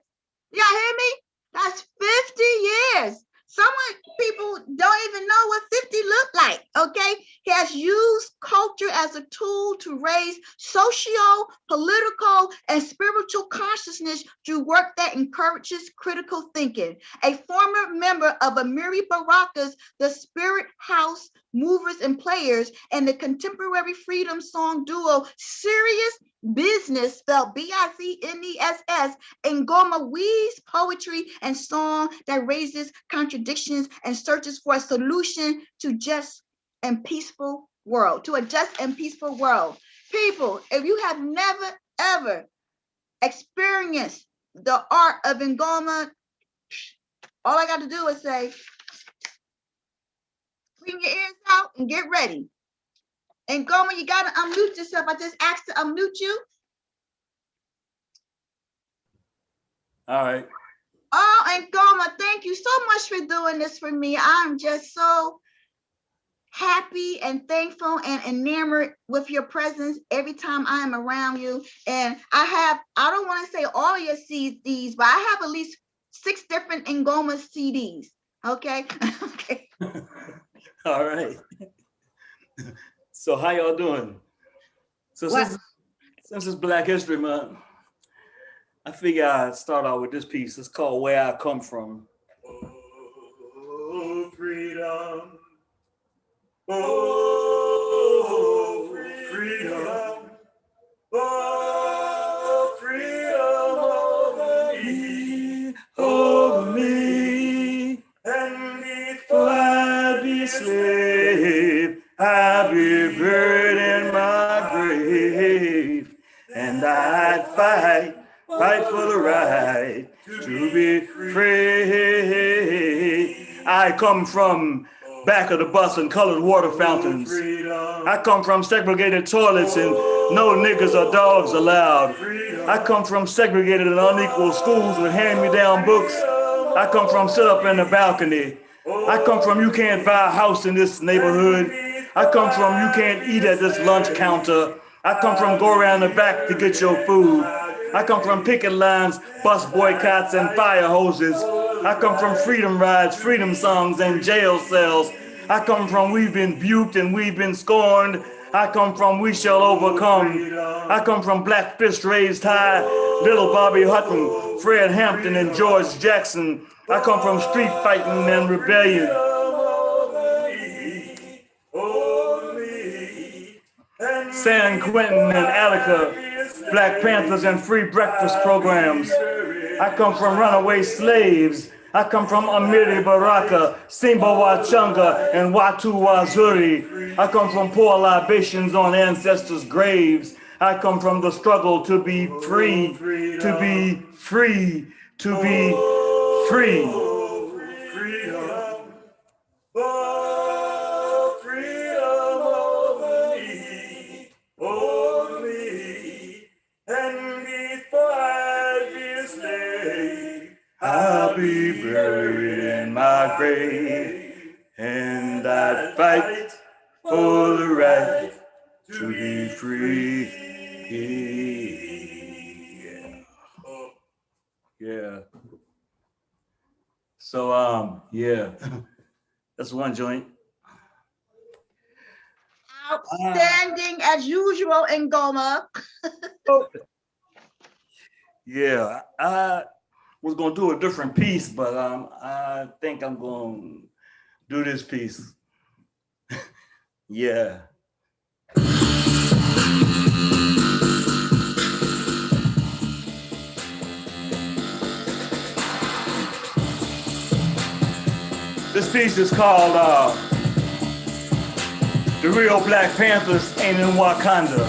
y'all hear me? That's 50 years. Some people don't even know what 50 look like, okay? He has used culture as a tool to raise socio, political, and spiritual consciousness through work that encourages critical thinking. A former member of Amiri Baraka's The Spirit House Movers and Players and the contemporary freedom song duo Serious Business, spelled B-I-Z-N-E-S-S, Ngoma weaves poetry and song that raises contradictions and searches for a solution to a just and peaceful world. People, if you have never, ever experienced the art of Ngoma, all I got to do is say, clean your ears out and get ready. Ngoma, you got to unmute yourself. I just asked to unmute you. All right. Oh, Ngoma, thank you so much for doing this for me. I'm just so happy and thankful and enamored with your presence every time I am around you. And I don't want to say all your CDs, but I have at least 6 different Ngoma CDs. Okay. Okay. All right. So how y'all doing? So since it's Black History Month, I figure I'd start out with this piece. It's called Where I Come From. Oh, freedom. Oh, freedom. Oh, freedom over me. And I'll be buried in my grave, and I'd fight for the right to be free. I come from back of the bus and colored water fountains. I come from segregated toilets and no niggas or dogs allowed. I come from segregated and unequal schools with hand-me-down books. I come from sit up in the balcony. I come from you can't buy a house in this neighborhood. I come from you can't eat at this lunch counter. I come from go around the back to get your food. I come from picket lines, bus boycotts, and fire hoses. I come from freedom rides, freedom songs, and jail cells. I come from we've been buked and we've been scorned. I come from we shall overcome. I come from black fists raised high, little Bobby Hutton, Fred Hampton, and George Jackson. I come from street fighting and rebellion. San Quentin and Attica, Black Panthers and free breakfast programs. I come from runaway slaves. I come from Amiri Baraka, Simba Wachunga, and Watu Wazuri. I come from poor libations on ancestors' graves. I come from the struggle to be free, to be free, to be free. I'll be buried in my grave, and I'd fight for the right to be free. Yeah. So, yeah, that's one joint. Outstanding as usual, Ngoma. Yeah, I was gonna do a different piece, but I think I'm gonna do this piece. Yeah. This piece is called The Real Black Panthers Ain't in Wakanda.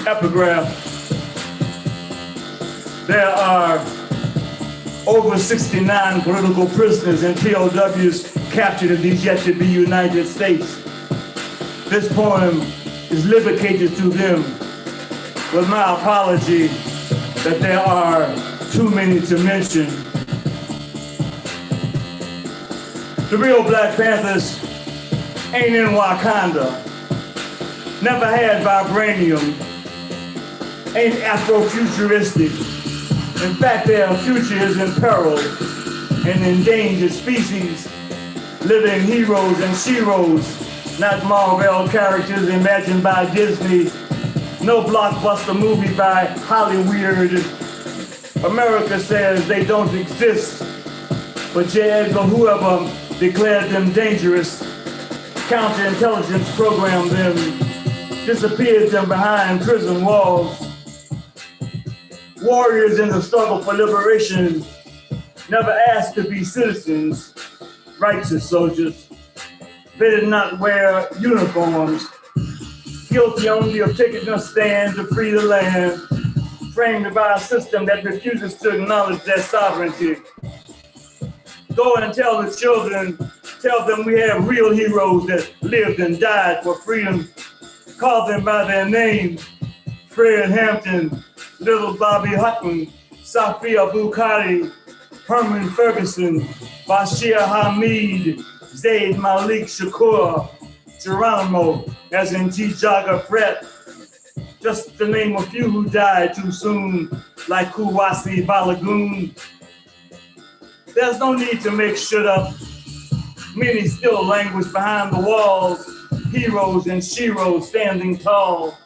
Epigraph. There are over 69 political prisoners and POWs captured in these yet to be United States. This poem is dedicated to them with my apology that there are too many to mention. The real Black Panthers ain't in Wakanda, never had vibranium, ain't Afrofuturistic. In fact, their future is in peril, an endangered species, living heroes and sheroes, not Marvel characters imagined by Disney, no blockbuster movie by Hollywood. America says they don't exist, but J. Edgar Hoover declared them dangerous, counterintelligence programmed them, disappeared them behind prison walls. Warriors in the struggle for liberation never asked to be citizens, righteous soldiers. They did not wear uniforms. guilty only of taking a stand to free the land, framed by a system that refuses to acknowledge their sovereignty. Go and tell the children, tell them we have real heroes that lived and died for freedom. Call them by their names: Fred Hampton, Little Bobby Hutton, Safia Bukhari, Herman Ferguson, Bashir Hamid, Zaid Malik Shakur, Geronimo, as in G. Jaga Fret, just to name a few who died too soon, like Kuwasi Balagoon. There's no need to make shit up. Many still languish behind the walls, heroes and sheroes standing tall.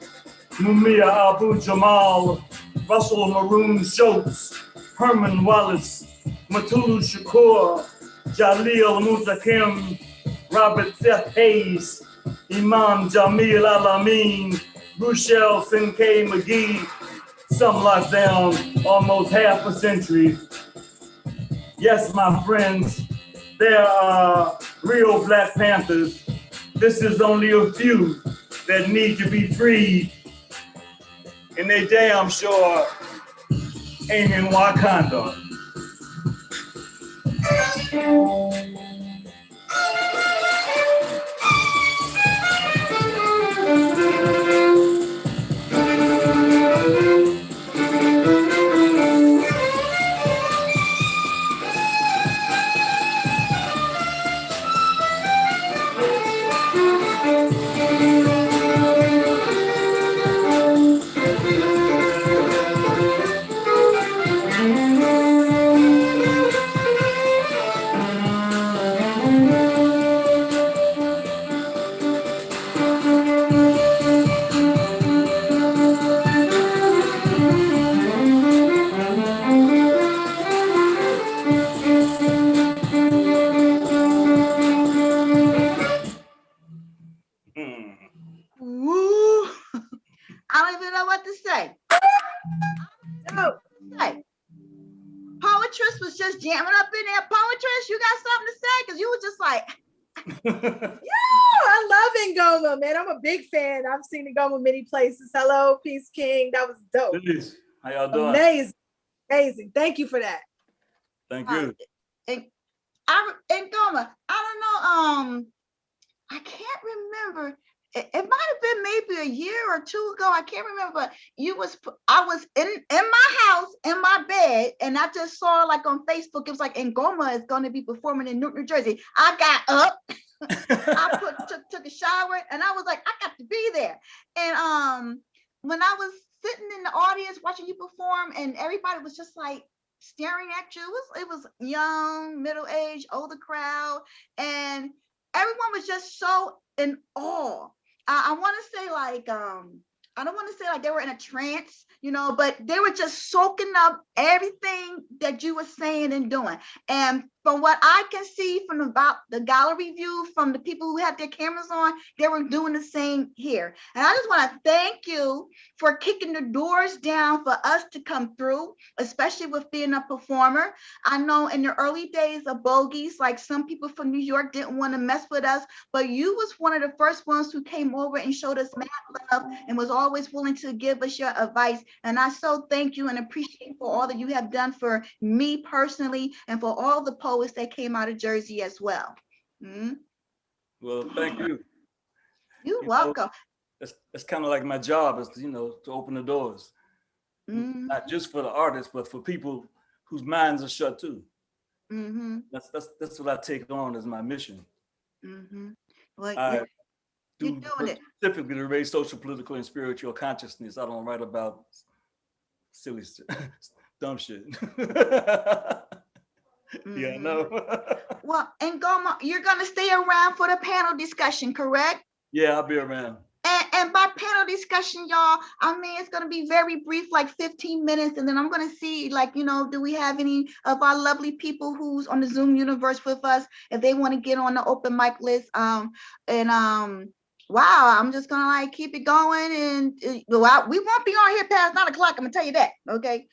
Mumia Abu Jamal, Russell Maroon Schultz, Herman Wallace, Matulu Shakur, Jalil Mutakim, Robert Seth Hayes, Imam Jamil Al-Amin, Rochelle Sinkay McGee. Some locked down almost half a century. Yes, my friends, there are real Black Panthers. This is only a few that need to be freed. And they damn sure ain't in Wakanda. Woo. I don't even know what to say. No. Say. Poetress was just jamming up in there. Poetress, you got something to say? Because you were just like, Yeah, I love Ngoma, man. I'm a big fan. I've seen Ngoma many places. Hello, Peace King. That was dope. Please. How y'all doing? Amazing. Amazing. Thank you for that. Thank you. and Goma, I don't know, I can't remember. It might have been maybe a year or two ago. I can't remember. But I was in my house in my bed, and I just saw like on Facebook. It was like Ngoma is going to be performing in Newark, New Jersey. I got up, I took a shower, and I was like, I got to be there. And when I was sitting in the audience watching you perform, and everybody was just like staring at you. It was young, middle age, older crowd, and everyone was just so in awe. I want to say like, I don't want to say like they were in a trance, but they were just soaking up everything that you were saying and doing. And from what I can see from about the gallery view, from the people who had their cameras on, they were doing the same here. And I just want to thank you for kicking the doors down for us to come through, especially with being a performer. I know in the early days of Bogies, like some people from New York didn't want to mess with us, but you was one of the first ones who came over and showed us mad love and was always willing to give us your advice. And I so thank you and appreciate for all that you have done for me personally and for all the poets that came out of Jersey as well. Mm-hmm. Well, thank you. You're welcome. That's kind of like my job is to open the doors, not just for the artists, but for people whose minds are shut too. That's what I take on as my mission. Well, I you're doing it specifically to raise social, political, and spiritual consciousness. I don't write about silly, dumb shit. Yeah, no. Well, and Ngoma, you're gonna stay around for the panel discussion, correct? Yeah, I'll be around. And by panel discussion, y'all, I mean, it's going to be very brief, like 15 minutes. And then I'm going to see, like, do we have any of our lovely people who's on the Zoom universe with us, if they want to get on the open mic list. Wow, I'm just going to like keep it going. And we won't be on here past 9 o'clock. I'm going to tell you that. Okay.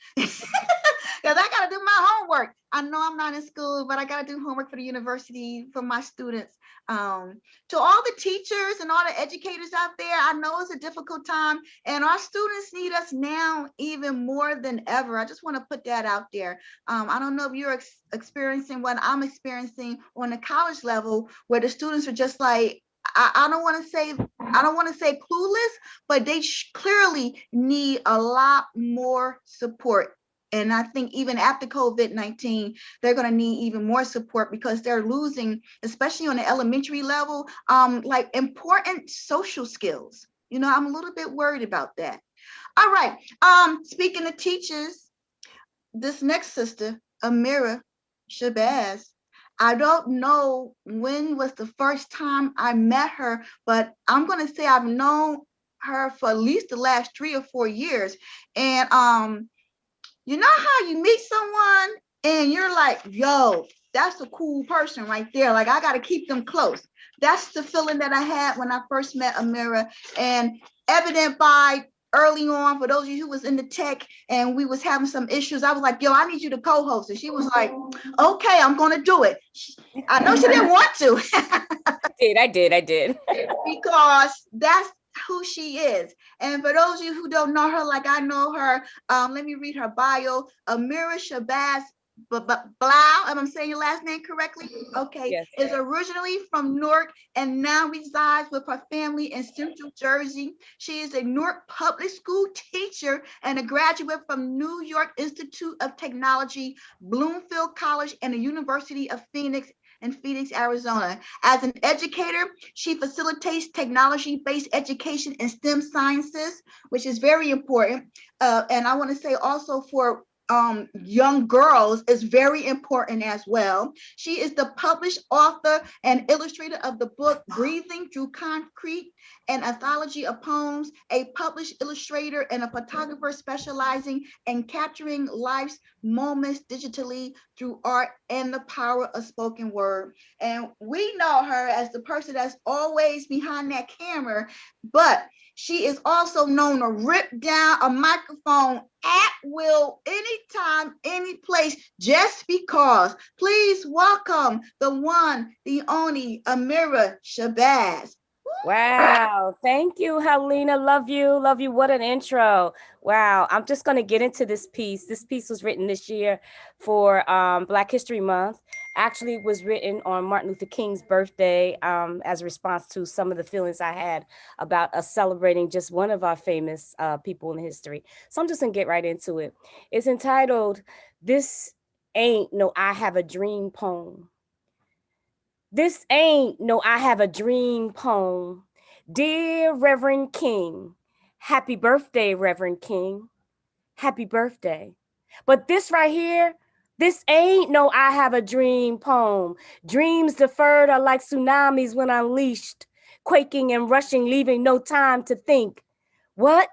Because I got to do my homework. I know I'm not in school, but I got to do homework for the university, for my students. To all the teachers and all the educators out there, I know it's a difficult time, and our students need us now even more than ever. I just want to put that out there. I don't know if you're experiencing what I'm experiencing on the college level, where the students are just like, I don't want to say clueless, but they clearly need a lot more support. And I think even after COVID-19, they're going to need even more support, because they're losing, especially on the elementary level, like important social skills. You know, I'm a little bit worried about that. All right. Speaking of teachers, this next sister, Amira Shabazz, I don't know when was the first time I met her, but I'm going to say I've known her for at least the last 3 or 4 years. And you know how you meet someone and you're like, yo, that's a cool person right there. Like, I got to keep them close. That's the feeling that I had when I first met Amira, and evident by early on, for those of you who was in the tech and we was having some issues, I was like, yo, I need you to co-host. And she was like, okay, I'm going to do it. I know she didn't want to. I did. Because that's who she is. And for those of you who don't know her like I know her, let me read her bio. Amira Shabazz Blau, am I saying your last name correctly? Okay. Yes. Is originally from Newark and now resides with her family in Central Jersey. She is a Newark public school teacher and a graduate from New York Institute of Technology, Bloomfield College, and the University of Phoenix in Phoenix, Arizona. As an educator, she facilitates technology-based education in STEM sciences, which is very important. And I want to say also for young girls is very important as well. She is the published author and illustrator of the book Breathing Through Concrete, an anthology of poems, a published illustrator and a photographer specializing in capturing life's moments digitally through art and the power of spoken word. And we know her as the person that's always behind that camera, but she is also known to rip down a microphone at will, anytime, any place, just because. Please welcome the one, the only Amira Shabazz. Wow. Thank you, Helena. Love you. Love you. What an intro. Wow. I'm just going to get into this piece. This piece was written this year for Black History Month. Actually, it was written on Martin Luther King's birthday as a response to some of the feelings I had about us celebrating just one of our famous people in history. So I'm just going to get right into it. It's entitled, This Ain't No I Have a Dream poem. This ain't no I Have a Dream poem. Dear Reverend King, happy birthday, Reverend King. Happy birthday. But this right here, this ain't no I Have a Dream poem. Dreams deferred are like tsunamis when unleashed, quaking and rushing, leaving no time to think. What?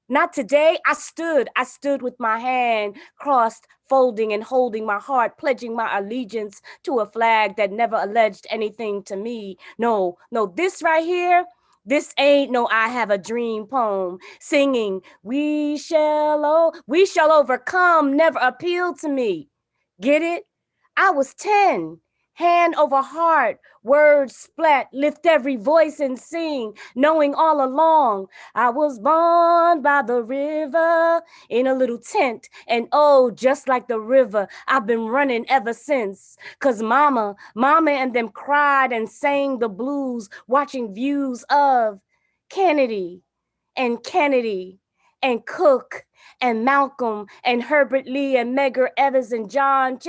Not today. I stood with my hand crossed, folding and holding my heart, pledging my allegiance to a flag that never alleged anything to me. No, this right here, this ain't no I Have a Dream poem. Singing, we shall overcome, never appealed to me. Get it? I was 10. Hand over heart, words splat, lift every voice and sing, knowing all along I was born by the river in a little tent. And oh, just like the river, I've been running ever since. Cause mama and them cried and sang the blues, watching views of Kennedy and Cook and Malcolm and Herbert Lee and Medgar Evers and James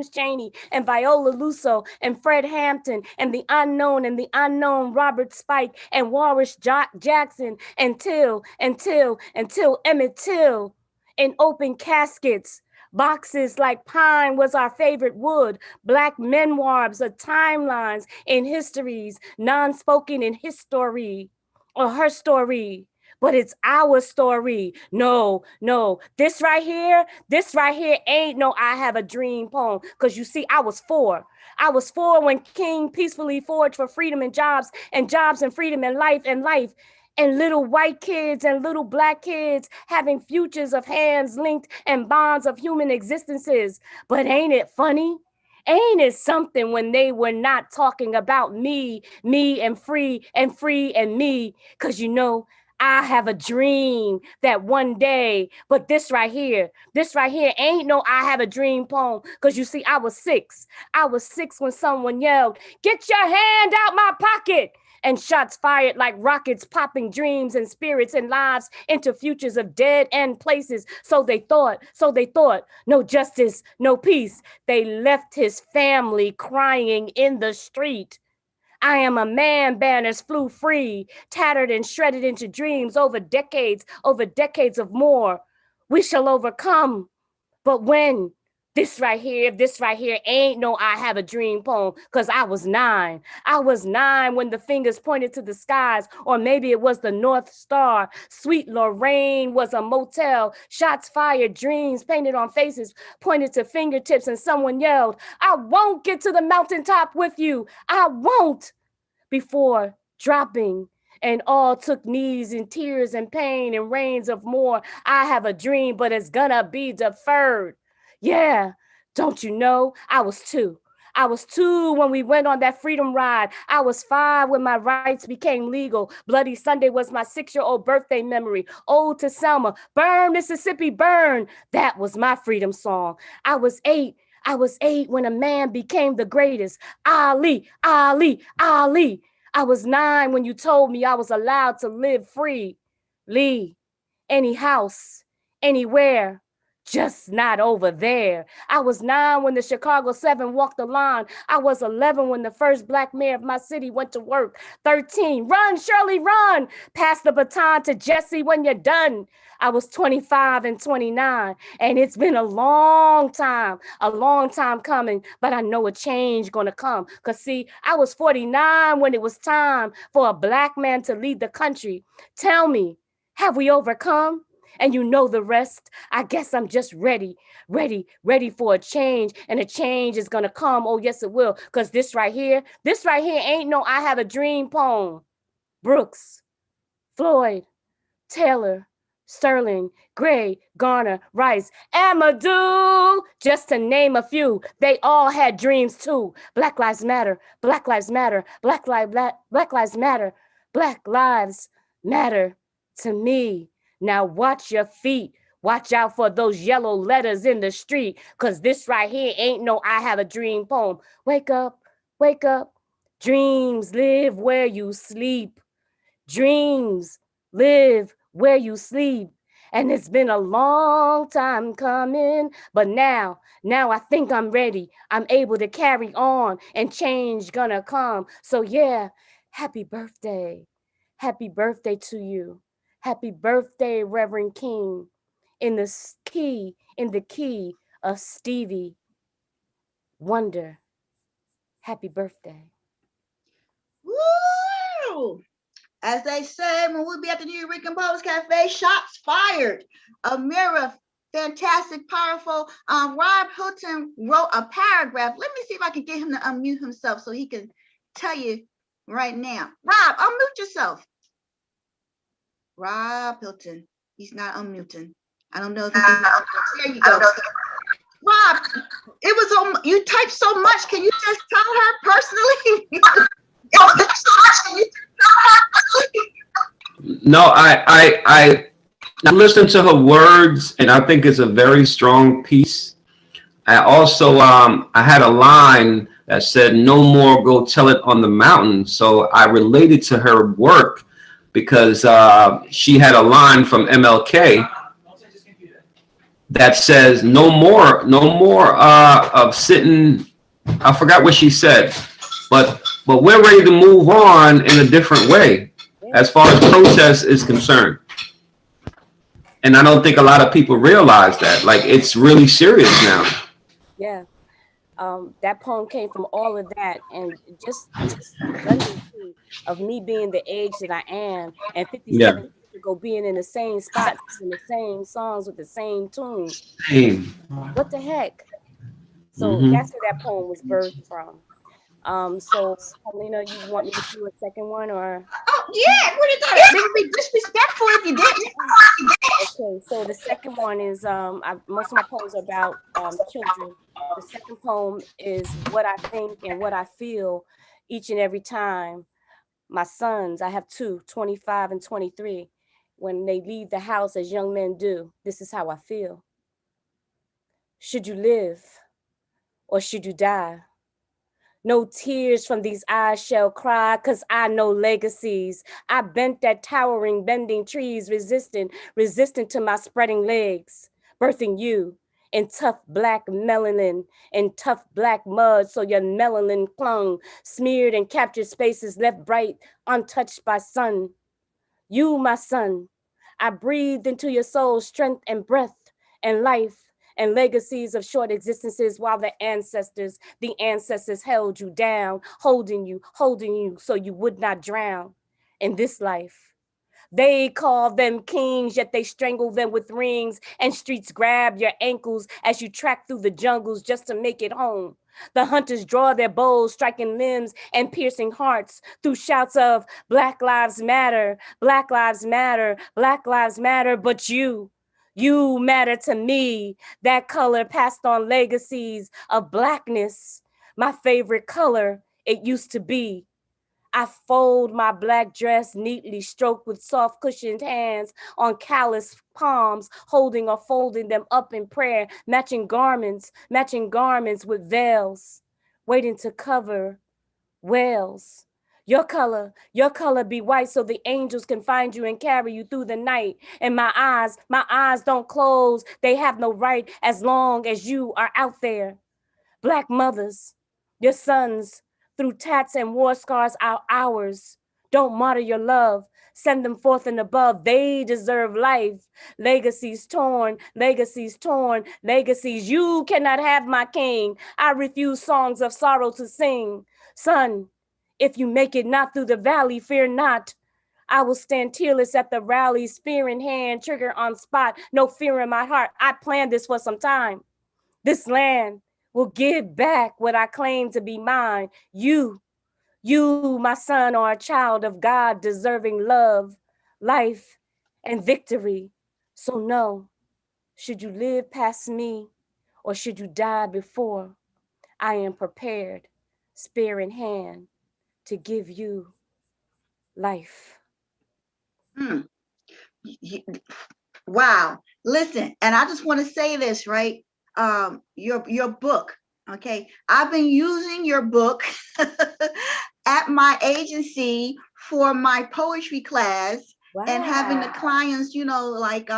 Chaney and Viola Luso and Fred Hampton and the unknown Robert Spike and Wallace Jackson until Emmett Till in open caskets. Boxes like pine was our favorite wood. Black memoirs or timelines in histories, non-spoken in history or her story. But it's our story. No, this right here ain't no I Have a Dream poem. Because you see, I was 4. I was 4 when King peacefully forged for freedom and jobs and freedom and life. and little white kids and little black kids having futures of hands linked and bonds of human existences. But ain't it funny? Ain't it something when they were not talking about me and free and free and me? Because you know, I have a dream that one day, but this right here ain't no I have a dream poem. Because you see, I was 6. I was 6 when someone yelled, "Get your hand out my pocket!" And shots fired like rockets, popping dreams and spirits and lives into futures of dead end places. So they thought, no justice, no peace. They left his family crying in the street. I am a man, banners flew free, tattered and shredded into dreams over decades of more. We shall overcome. But when? This right here ain't no I have a dream poem, because I was 9. I was 9 when the fingers pointed to the skies, or maybe it was the North Star. Sweet Lorraine was a motel, shots fired, dreams painted on faces, pointed to fingertips, and someone yelled, "I won't get to the mountaintop with you. I won't," before dropping. And all took knees and tears and pain and rains of more. I have a dream, but it's gonna be deferred. Yeah, don't you know? I was 2. I was 2 when we went on that freedom ride. I was 5 when my rights became legal. Bloody Sunday was my 6-year-old birthday memory. Ode to Selma, burn Mississippi, burn. That was my freedom song. I was 8 when a man became the greatest. Ali, Ali, Ali. I was 9 when you told me I was allowed to live free. Lee, any house, anywhere, just not over there. I was 9 when the Chicago 7 walked the line. I was 11 when the first black mayor of my city went to work. 13, run, Shirley, run. Pass the baton to Jesse when you're done. I was 25 and 29, and it's been a long time coming, but I know a change gonna come. Cause see, I was 49 when it was time for a black man to lead the country. Tell me, have we overcome? And you know the rest. I guess I'm just ready for a change. And a change is gonna come. Oh, yes, it will. Because this right here ain't no I have a dream poem. Brooks, Floyd, Taylor, Sterling, Gray, Garner, Rice, Amadou, just to name a few. They all had dreams too. Black lives matter. Black lives matter. Black lives matter. Black lives matter to me. Now watch your feet. Watch out for those yellow letters in the street, because this right here ain't no I have a dream poem. Wake up, wake up. Dreams live where you sleep. Dreams live where you sleep. And it's been a long time coming, but now I think I'm ready. I'm able to carry on, and change gonna come. So yeah, happy birthday. Happy birthday to you. Happy birthday, Reverend King, in the key of Stevie Wonder. Happy birthday. Woo! As they say, when we be at the New Rican Poets Cafe, shots fired. Amira, fantastic, powerful. Rob Hilton wrote a paragraph. Let me see if I can get him to unmute himself so he can tell you right now. Rob, unmute yourself. Rob Hilton. He's not unmuting. I don't know if he can. There you go. Rob, it was on. You typed so much. Can you just tell her personally? No, I listened to her words, and I think it's a very strong piece. I also I had a line that said, "No more, go tell it on the mountain." So I related to her work because she had a line from MLK that says, "No more of sitting." I forgot what she said, but we're ready to move on in a different way as far as protest is concerned. And I don't think a lot of people realize that. Like, it's really serious now. Yeah. That poem came from all of that, and just redundancy of me being the age that I am, and 57 years ago being in the same spot, in the same songs with the same tune. Same. What the heck? So that's where that poem was birthed from. So Helena, you want me to do a second one or? Oh yeah, what you thought? It would be disrespectful if you didn't. Okay, so the second one is most of my poems are about children. The second poem is what I think and what I feel each and every time my sons, I have two, 25 and 23, when they leave the house as young men do. This is how I feel. Should you live or should you die? No tears from these eyes shall cry, 'cause I know legacies. I bent that towering, bending trees, resistant to my spreading legs, birthing you in tough black melanin, in tough black mud, so your melanin clung, smeared and captured spaces left bright, untouched by sun. You, my son, I breathed into your soul strength and breath and life and legacies of short existences while the ancestors held you down, holding you so you would not drown in this life. They call them kings, yet they strangle them with rings, and streets grab your ankles as you track through the jungles just to make it home. The hunters draw their bows, striking limbs and piercing hearts through shouts of Black Lives Matter, Black Lives Matter, Black Lives Matter, but you matter to me. That color passed on legacies of blackness, my favorite color it used to be. I fold my black dress neatly, stroked with soft cushioned hands on calloused palms, holding or folding them up in prayer, matching garments with veils, waiting to cover whales. Your color be white so the angels can find you and carry you through the night. And my eyes don't close. They have no right as long as you are out there. Black mothers, your sons, through tats and war scars, are ours. Don't martyr your love. Send them forth and above. They deserve life. Legacies torn, legacies torn, legacies. You cannot have my king. I refuse songs of sorrow to sing. Son, if you make it not through the valley, fear not. I will stand tearless at the rally, spear in hand, trigger on spot. No fear in my heart. I planned this for some time. This land will give back what I claim to be mine. You, my son, are a child of God, deserving love, life, and victory. So no, should you live past me or should you die before, I am prepared, spear in hand, to give you life. Hmm. Y- Wow. Listen, and I just want to say this, right? Your book, okay? I've been using your book at my agency for my poetry class and having the Wow. clients, like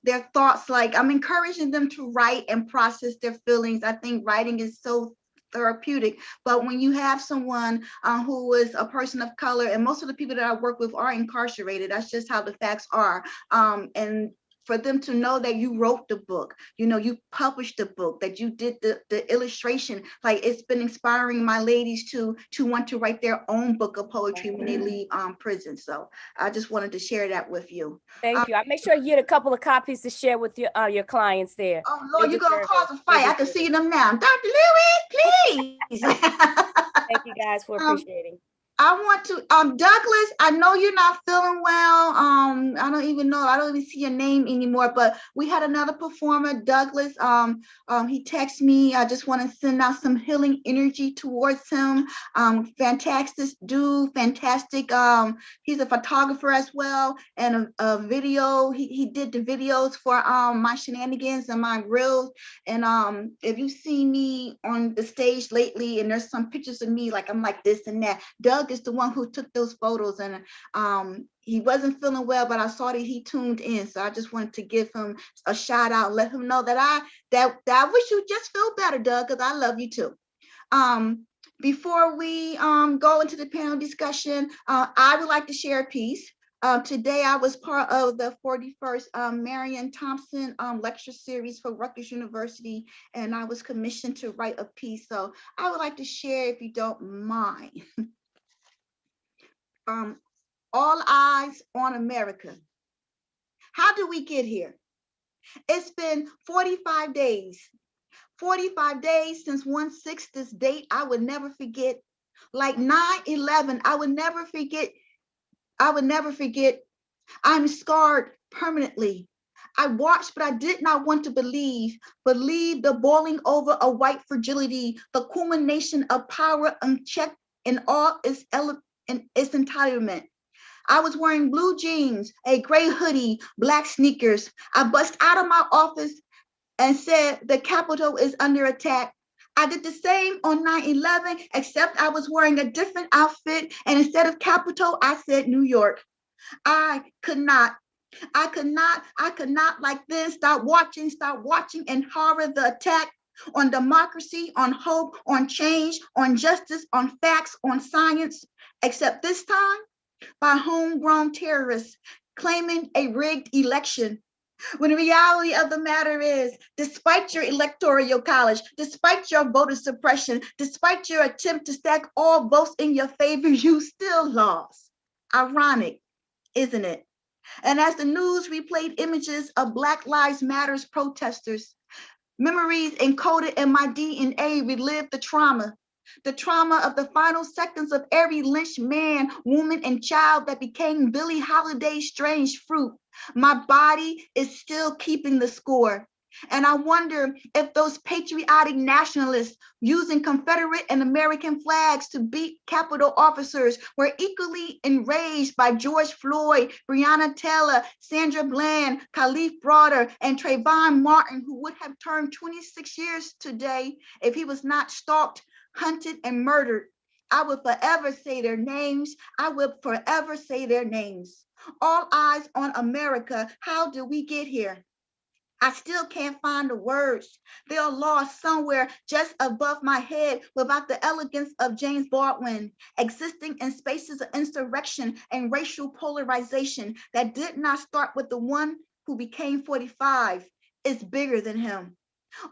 their thoughts, like I'm encouraging them to write and process their feelings. I think writing is so therapeutic, but when you have someone who is a person of color, and most of the people that I work with are incarcerated, that's just how the facts are. And for them to know that you wrote the book, you published the book, that you did the illustration, like it's been inspiring my ladies to want to write their own book of poetry when they leave prison. So I just wanted to share that with you. Thank you. I make sure you get a couple of copies to share with your clients there. Oh They Lord, you're gonna deserve it. cause a They fight. I can deserve see it. them now. Dr. Lewis, please. Thank you guys for um, appreciating. I want to, Douglas, I know you're not feeling well. I don't even know, I don't even see your name anymore, but we had another performer, Douglas. He texted me. I just want to send out some healing energy towards him. Fantastic dude, fantastic. He's a photographer as well, and a video. He did the videos for my shenanigans and my reels. And if you see me on the stage lately, and there's some pictures of me, like I'm like this and that, Doug is the one who took those photos, and he wasn't feeling well, but I saw that he tuned in. So I just wanted to give him a shout out, let him know that I wish you just feel better, Doug, because I love you too. Before we go into the panel discussion, I would like to share a piece. Today, I was part of the 41st Marion Thompson lecture series for Rutgers University, and I was commissioned to write a piece. So I would like to share, if you don't mind. All eyes on America. How did we get here? It's been 45 days 45 days since 1/6 this date I would never forget. Like 9/11, I would never forget. I would never forget. I'm scarred permanently. I watched, but I did not want to believe. Believe the boiling over of white fragility, the culmination of power unchecked in all in its entitlement. I was wearing blue jeans, a gray hoodie, black sneakers. I bust out of my office and said the Capitol is under attack. I did the same on 9/11, except I was wearing a different outfit. And instead of Capitol, I said New York. I could not I could not like this stop watching in horror the attack on democracy, on hope, on change, on justice, on facts, on science, except this time by homegrown terrorists claiming a rigged election. When the reality of the matter is, despite your electoral college, despite your voter suppression, despite your attempt to stack all votes in your favor, you still lost. Ironic, isn't it? And as the news replayed images of Black Lives Matters protesters, memories encoded in my DNA relived the trauma of the final seconds of every lynched man, woman, and child that became Billie Holiday's strange fruit. My body is still keeping the score. And I wonder if those patriotic nationalists using Confederate and American flags to beat Capitol officers were equally enraged by George Floyd, Breonna Taylor, Sandra Bland, Khalif Broder, and Trayvon Martin, who would have turned 26 years today if he was not stalked, hunted, and murdered. I will forever say their names. I will forever say their names. All eyes on America. How did we get here? I still can't find the words. They are lost somewhere just above my head without the elegance of James Baldwin, existing in spaces of insurrection and racial polarization that did not start with the one who became 45. It's bigger than him.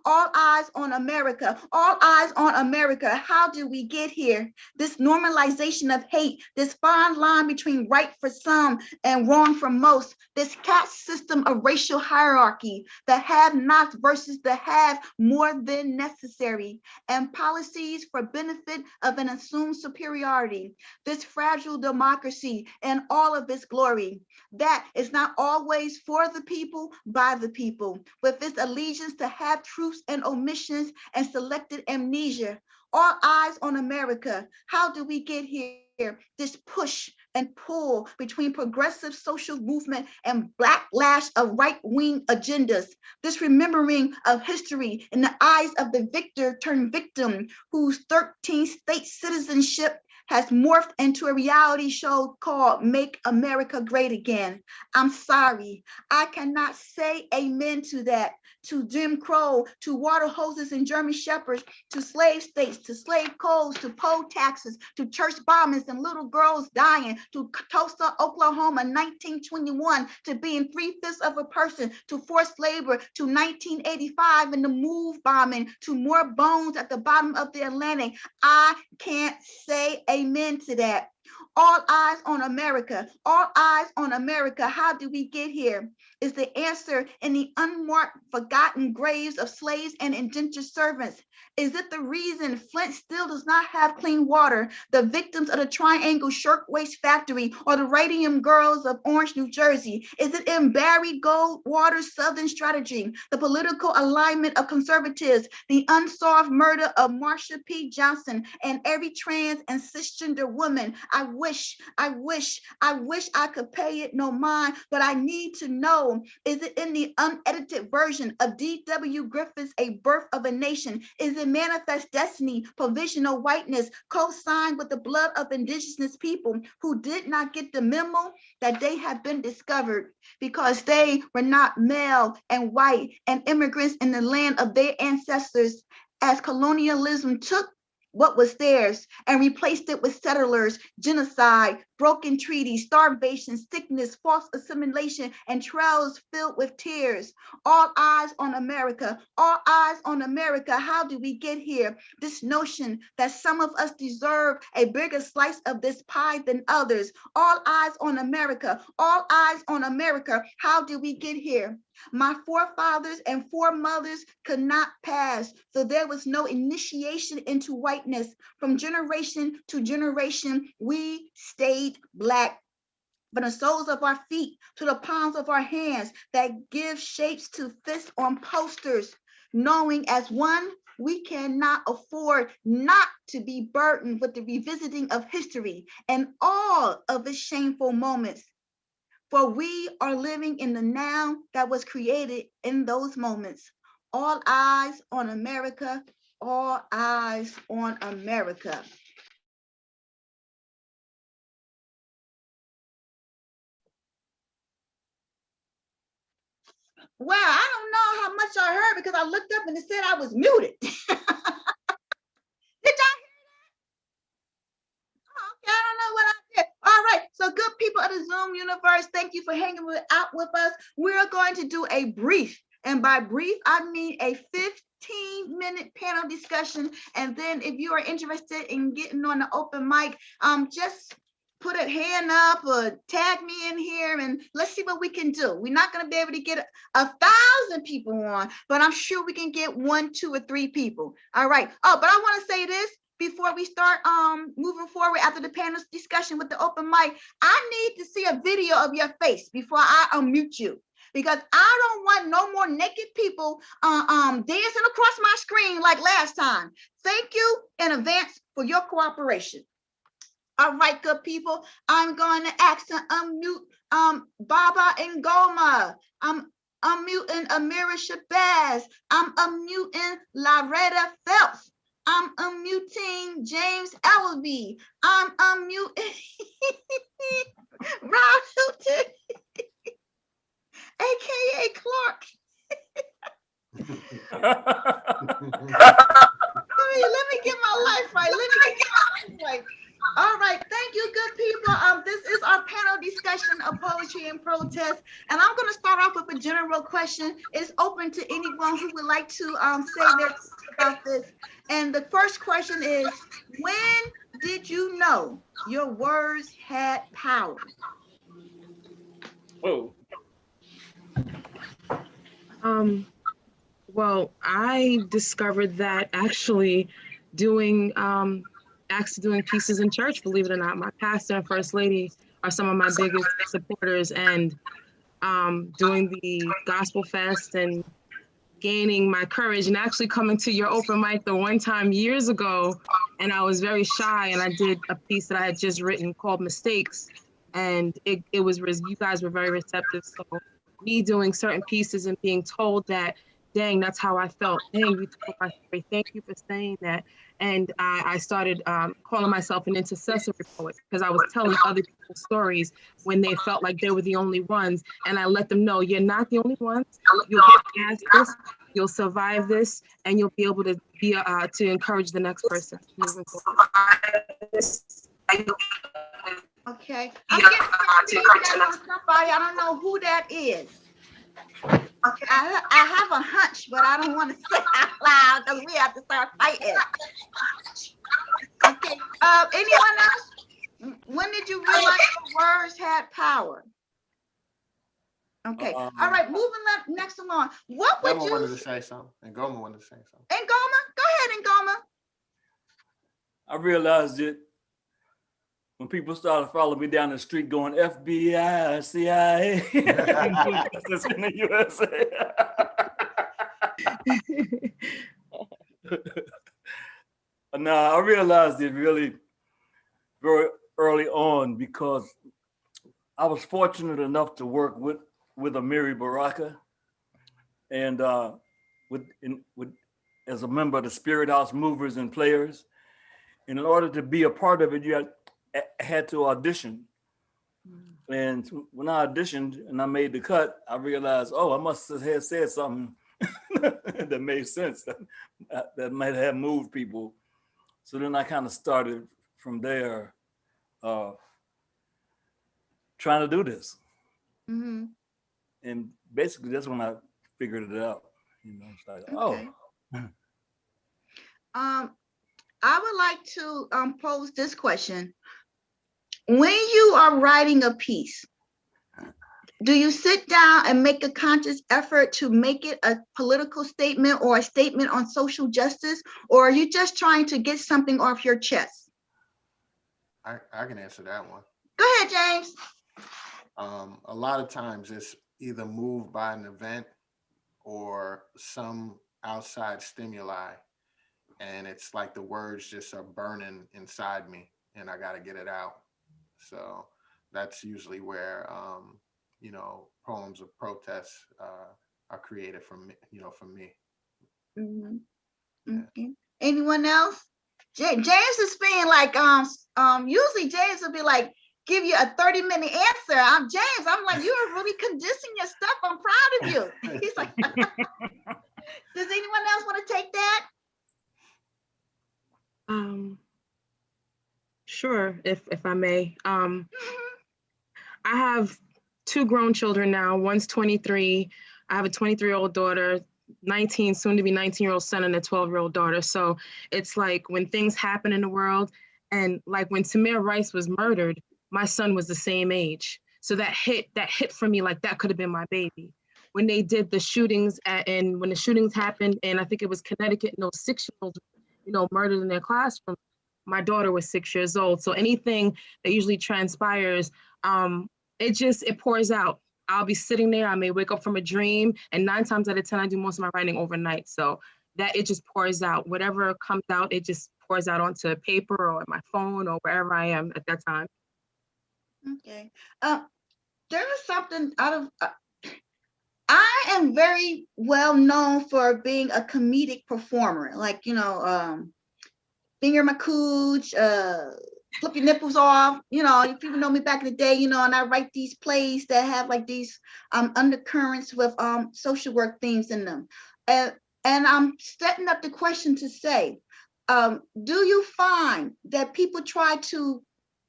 All eyes on America. All eyes on America. How did we get here? This normalization of hate, this fine line between right for some and wrong for most, this caste system of racial hierarchy, the have-nots versus the have more than necessary, and policies for benefit of an assumed superiority, this fragile democracy in all of its glory. That is not always for the people, by the people, with its allegiance to have truths and omissions and selected amnesia. All eyes on America. How do we get here? This push and pull between progressive social movement and backlash of right-wing agendas. This remembering of history in the eyes of the victor turned victim whose 13th state citizenship has morphed into a reality show called Make America Great Again. I'm sorry, I cannot say amen to that. To Jim Crow, to water hoses and German shepherds, to slave states, to slave codes, to poll taxes, to church bombings and little girls dying, to Tulsa, Oklahoma, 1921, to being 3/5 of a person, to forced labor, to 1985 and the move bombing, to more bones at the bottom of the Atlantic. I can't say amen to that. All eyes on America. All eyes on America. How did we get here? Is the answer in the unmarked, forgotten graves of slaves and indentured servants? Is it the reason Flint still does not have clean water? The victims of the Triangle Shirtwaist Factory or the Radium Girls of Orange, New Jersey? Is it in Barry Goldwater's Southern Strategy, the political alignment of conservatives, the unsolved murder of Marsha P. Johnson, and every trans and cisgender woman? I wish I could pay it no mind, but I need to know, is it in the unedited version of D.W. Griffith's A Birth of a Nation? Is it Manifest Destiny, Provisional Whiteness, co-signed with the blood of indigenous people who did not get the memo that they have been discovered because they were not male and white and immigrants in the land of their ancestors, as colonialism took what was theirs and replaced it with settlers, genocide, broken treaties, starvation, sickness, false assimilation, and trails filled with tears. All eyes on America, all eyes on America. How did we get here? This notion that some of us deserve a bigger slice of this pie than others. All eyes on America, all eyes on America. How did we get here? My forefathers and foremothers could not pass, so there was no initiation into whiteness. From generation to generation, we stayed Black. From the soles of our feet to the palms of our hands that give shapes to fists on posters, knowing as one, we cannot afford not to be burdened with the revisiting of history and all of its shameful moments. For we are living in the now that was created in those moments. All eyes on America, all eyes on America. Wow, I don't know how much I heard because I looked up and it said I was muted. Did y'all hear that? Okay, I don't know what I did. All right, so good people of the Zoom universe, thank you for hanging out with us. We're going to do a brief, and by brief, I mean a 15-minute panel discussion. And then if you are interested in getting on the open mic, just put a hand up or tag me in here and let's see what we can do. We're not going to be able to get 1,000 people on, but I'm sure we can get 1, 2, or 3 people. All right. Oh, but I want to say this before we start moving forward after the panel discussion with the open mic. I need to see a video of your face before I unmute you, because I don't want no more naked people dancing across my screen like last time. Thank you in advance for your cooperation. All right, good people. I'm going to ask to unmute Baba and Goma. I'm unmuting Amira Shabazz. I'm unmuting Loretta Phelps. I'm unmuting James Ellerby. I'm unmuting Rob Hilton, aka Clark. Let me get my life right. All right, thank you, good people. This is our panel discussion of poetry and protest, and I'm going to start off with a general question. It's open to anyone who would like to say their thoughts about this. And the first question is, when did you know your words had power? Whoa. Well, I discovered that actually doing pieces in church, believe it or not. My pastor and first lady are some of my biggest supporters, and doing the gospel fest and gaining my courage and actually coming to your open mic the one time years ago, and I was very shy, and I did a piece that I had just written called Mistakes, and it was, you guys were very receptive. So me doing certain pieces and being told that, dang, that's how I felt. Dang, you told my story. Thank you for saying that. And I started calling myself an intercessory poet, because I was telling other people's stories when they felt like they were the only ones. And I let them know, you're not the only ones. You'll get past this, you'll survive this, and you'll be able to be to encourage the next person moving forward. Okay. I'm getting somebody. I don't know who that is. Okay, I have a hunch, but I don't want to say out loud because we have to start fighting. Okay. Anyone else? When did you realize your words had power? Okay. All right. Moving next along. What would Goma you? wanted to say something, and Goma wanted to say something. And Goma, go ahead, and Goma. I realized it when people started following me down the street going FBI, CIA. That's in the USA. No, I realized it really very early on because I was fortunate enough to work with Amiri Baraka, and as a member of the Spirit House Movers and Players. And in order to be a part of it, you had to audition. And when I auditioned and I made the cut, I realized, oh, I must have said something that made sense, that might have moved people. So then I kind of started from there. trying to do this. Mm-hmm. And basically that's when I figured it out. You know, it's like, Okay. oh. I would like to pose this question. When you are writing a piece, do you sit down and make a conscious effort to make it a political statement or a statement on social justice, or are you just trying to get something off your chest? I can answer that one. Go ahead, James. A lot of times it's either moved by an event or some outside stimuli, and it's like the words just are burning inside me and I got to get it out. So that's usually where poems of protest are created from me, from me. Mm-hmm. Yeah. Okay. Anyone else? James is being like usually James will be like give you a 30-minute answer. I'm James. I'm like, you are really condensing your stuff. I'm proud of you. He's like, does anyone else want to take that? Sure, if I may. I have two grown children now. One's 23. I have a 23-year-old daughter, 19, soon to be 19-year-old son, and a 12-year-old daughter. So it's like when things happen in the world, and like when Tamir Rice was murdered, my son was the same age. So that hit for me like that could have been my baby. When they did the shootings and when the shootings happened, and I think it was Connecticut, and those 6-year-olds, murdered in their classroom, my daughter was 6 years old. So anything that usually transpires, it pours out. I'll be sitting there, I may wake up from a dream, and 9 times out of 10, I do most of my writing overnight. So that it just pours out. Whatever comes out, it just pours out onto paper or my phone or wherever I am at that time. Okay. There is something out of, I am very well known for being a comedic performer. Like, finger my cooch, flip your nipples off. If people know me back in the day, and I write these plays that have like these undercurrents with social work themes in them. And I'm setting up the question to say, do you find that people try to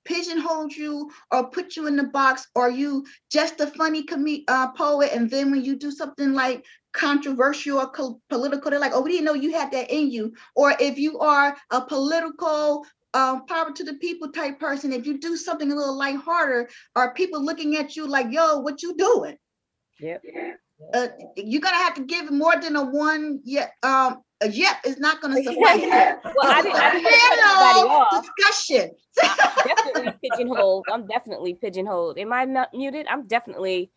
pigeonhole you or put you in the box, or you just a funny poet, and then when you do something like controversial or political, they're like, oh, we didn't know you had that in you? Or if you are a political power to the people type person, if you do something a little lighthearted, are people looking at you like, yo, what you doing? Yep. You're gonna have to give more than a one. A yep is not gonna suffice. Well, I didn't cut discussion. Definitely pigeonholed. I'm definitely pigeonholed. Am I not muted? I'm definitely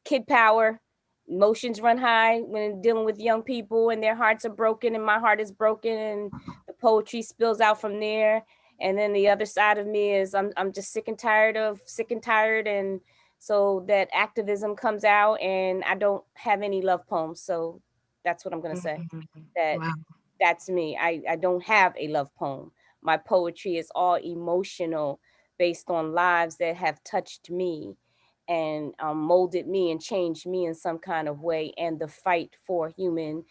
kid power. Emotions run high when dealing with young people, and their hearts are broken, and my heart is broken, and the poetry spills out from there. And then the other side of me is I'm just sick and tired, and so that activism comes out, and I don't have any love poems. So that's what I'm gonna say. That's me. I don't have a love poem. My poetry is all emotional, based on lives that have touched me and molded me and changed me in some kind of way, and the fight for human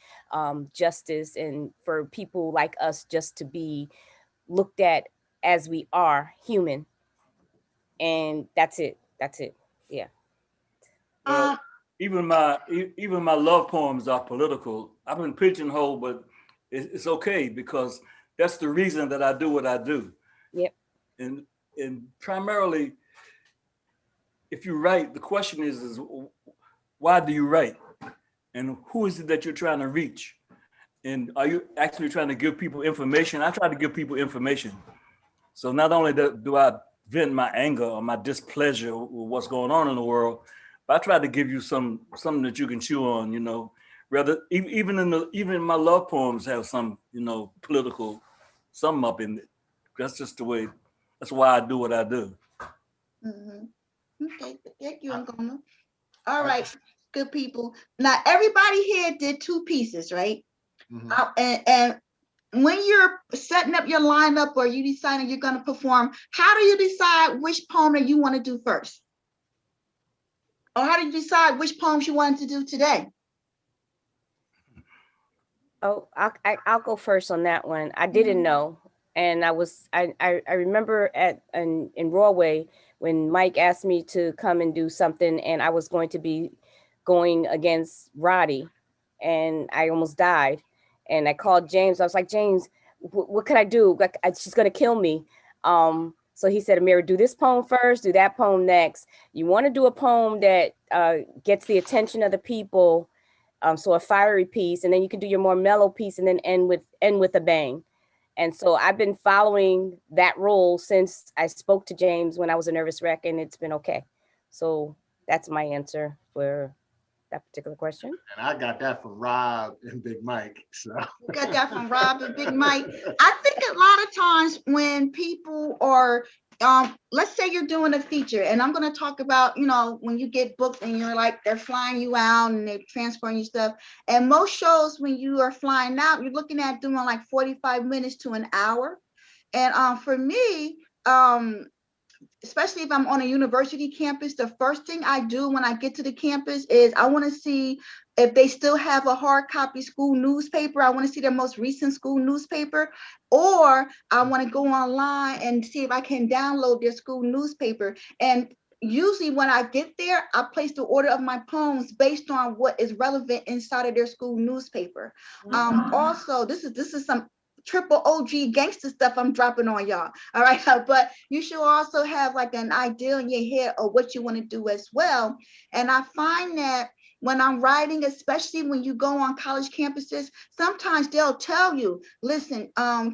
justice, and for people like us just to be looked at as we are, human. And that's it. Yeah. Well, even my love poems are political. I've been pigeonholed, but it's okay, because that's the reason that I do what I do. Yep. And primarily, if you write, the question is why do you write? And who is it that you're trying to reach? And are you actually trying to give people information? I try to give people information. So not only do I vent my anger or my displeasure with what's going on in the world, but I try to give you something that you can chew on, rather even in my love poems have some, political something up in it. That's just that's why I do what I do. Mm-hmm. Okay, thank you, Ngoma. All right, good people. Now everybody here did 2 pieces, right? Mm-hmm. And when you're setting up your lineup, or you deciding you're going to perform, how do you decide which poem that you want to do first? Or how do you decide which poems you want to do today? Oh, I'll go first on that one. I didn't know. And I remember in Broadway when Mike asked me to come and do something, and I was going to be going against Roddy, and I almost died. And I called James. I was like, James, what could I do? Like, she's gonna kill me. So he said, Amira, do this poem first, do that poem next. You want to do a poem that gets the attention of the people, so a fiery piece, and then you can do your more mellow piece, and then end with a bang. And so I've been following that rule since I spoke to James when I was a nervous wreck, and it's been okay. So that's my answer for that particular question. And I got that from Rob and Big Mike. So Got that from Rob and Big Mike. I think a lot of times when people are, let's say you're doing a feature, and I'm going to talk about, when you get booked and you're like, they're flying you out and they're transferring you stuff. And most shows, when you are flying out, you're looking at doing like 45 minutes to an hour. And for me, especially if I'm on a university campus, the first thing I do when I get to the campus is I want to see if they still have a hard copy school newspaper. I want to see their most recent school newspaper, or I want to go online and see if I can download their school newspaper. And usually when I get there, I place the order of my poems based on what is relevant inside of their school newspaper. Also, this is some triple OG gangster stuff I'm dropping on y'all. All right. But you should also have like an idea in your head of what you want to do as well. And I find that when I'm writing, especially when you go on college campuses, sometimes they'll tell you, listen,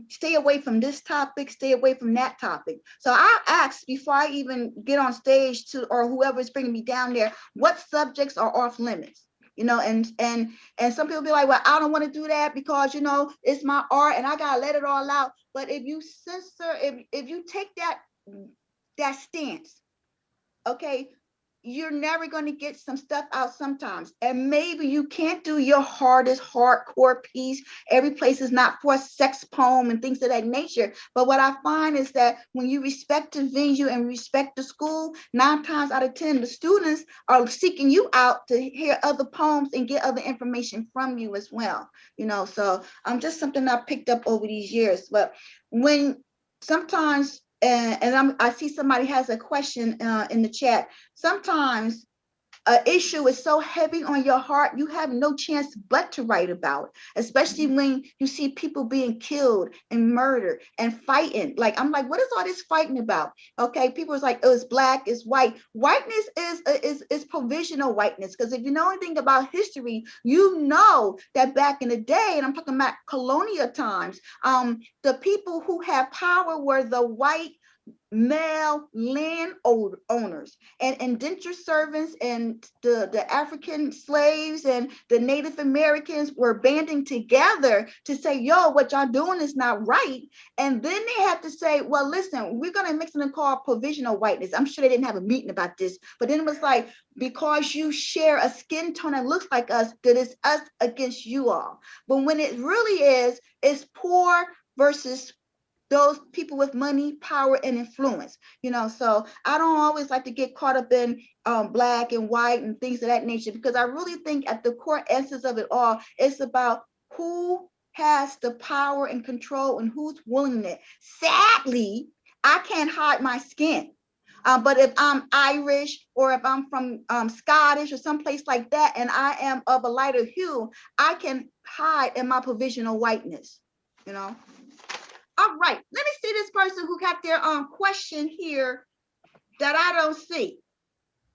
stay away from this topic, stay away from that topic. So I ask before I even get on stage or whoever is bringing me down there, what subjects are off limits? And some people be like, well, I don't want to do that because, it's my art and I got to let it all out. But if you censor, if you take that stance, okay, you're never going to get some stuff out sometimes. And maybe you can't do your hardest hardcore piece. Every place is not for a sex poem and things of that nature. But what I find is that when you respect the venue and respect the school, 9 times out of 10, the students are seeking you out to hear other poems and get other information from you as well. So just something I picked up over these years. But when sometimes, I see somebody has a question in the chat. Sometimes an issue is so heavy on your heart, you have no chance but to write about, especially when you see people being killed and murdered and fighting. Like, I'm like, what is all this fighting about? Okay, people is like, oh, it's black, it's white. Whiteness is provisional whiteness, because if you know anything about history, you know that back in the day, and I'm talking about colonial times, the people who have power were the white male land owners, and indentured servants, and the African slaves and the Native Americans were banding together to say, yo, what y'all doing is not right. And then they had to say, well, listen, we're going to mix something called provisional whiteness. I'm sure they didn't have a meeting about this, but then it was like, because you share a skin tone that looks like us, that is us against you all. But when it really is, it's poor versus those people with money, power, and influence. So I don't always like to get caught up in black and white and things of that nature, because I really think at the core essence of it all, it's about who has the power and control and who's willing it. Sadly, I can't hide my skin. But if I'm Irish, or if I'm from Scottish or someplace like that, and I am of a lighter hue, I can hide in my provisional whiteness. All right, let me see this person who got their question here that I don't see.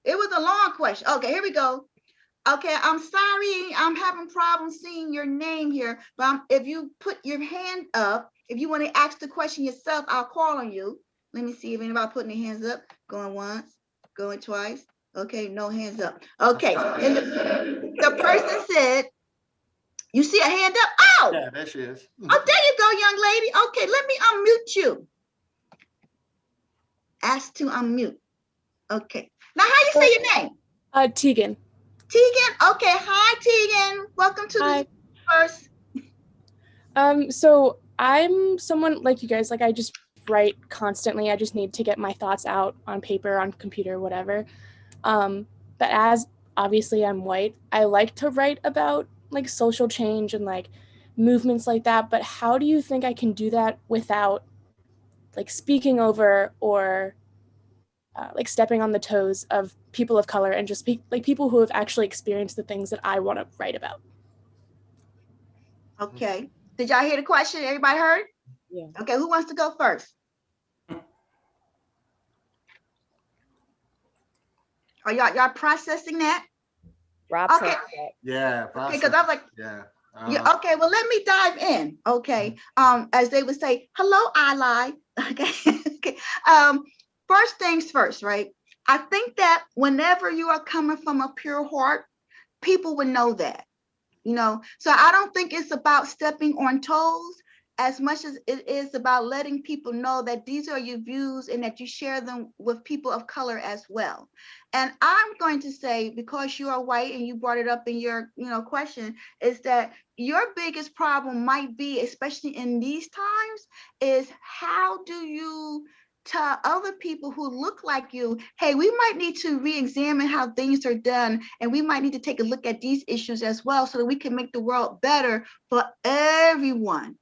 It was a long question. Okay, here we go. Okay, I'm sorry, I'm having problems seeing your name here, but if you put your hand up, if you want to ask the question yourself, I'll call on you. Let me see if anybody putting their hands up. Going once, going twice. Okay, no hands up. Okay, and the person said, you see a hand up? Oh! Yeah, there she is. Oh, there you go, young lady. Okay, let me unmute you. Ask to unmute. Okay. Now, how you say your name? Tegan. Tegan? Okay. Hi, Tegan. Welcome to the first. So I'm someone like you guys, like I just write constantly. I just need to get my thoughts out on paper, on computer, whatever. But as obviously I'm white, I like to write about social change and movements like that. But how do you think I can do that without like speaking over or like stepping on the toes of people of color and just like people who have actually experienced the things that I want to write about. Okay. Did y'all hear the question? Everybody heard? Yeah. Okay, who wants to go first? Are y'all processing that? Rob Okay. said that. Yeah. Okay, because I'm like, Yeah. yeah, okay, well, let me dive in. Okay. As they would say, hello, ally. Okay. Okay. First things first, right? I think that whenever you are coming from a pure heart, people would know that. So I don't think it's about stepping on toes as much as it is about letting people know that these are your views and that you share them with people of color as well. And I'm going to say, because you are white and you brought it up in your question, is that your biggest problem might be, especially in these times, is how do you tell other people who look like you, hey, we might need to re-examine how things are done, and we might need to take a look at these issues as well so that we can make the world better for everyone.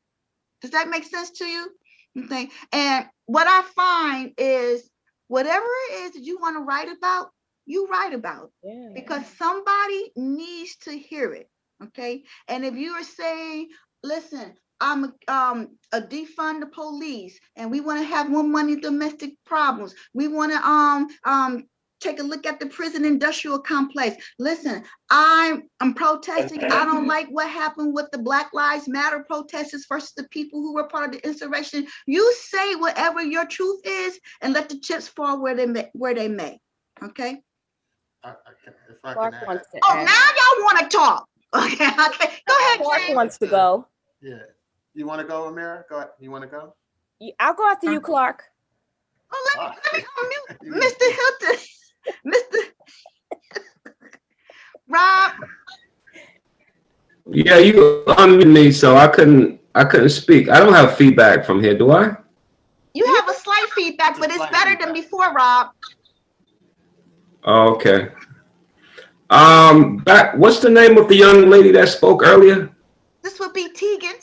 Does that make sense to you? Okay. And what I find is whatever it is that you want to write about, you write about. Yeah. Because somebody needs to hear it. Okay. And if you are saying, listen, I'm a defund the police, and we want to have more money domestic problems. We want to take a look at the prison industrial complex. Listen, I'm protesting. I don't like what happened with the Black Lives Matter protesters versus the people who were part of the insurrection. You say whatever your truth is, and let the chips fall where they may. Okay. If I Clark can add, wants to Oh, add. now y'all want to talk. Okay. Okay. Go ahead, Clark James. wants to go. yeah. You want to go, Amira? Go ahead. You want to go? I'll go after you, Clark. Oh, let me unmute Mr. Hilton. Mr. Rob. Yeah, you unmuted me, so I couldn't speak. I don't have feedback from here, do I? You have a slight feedback, but it's better than before, Rob. Oh, okay. What's the name of the young lady that spoke earlier? This would be Tegan.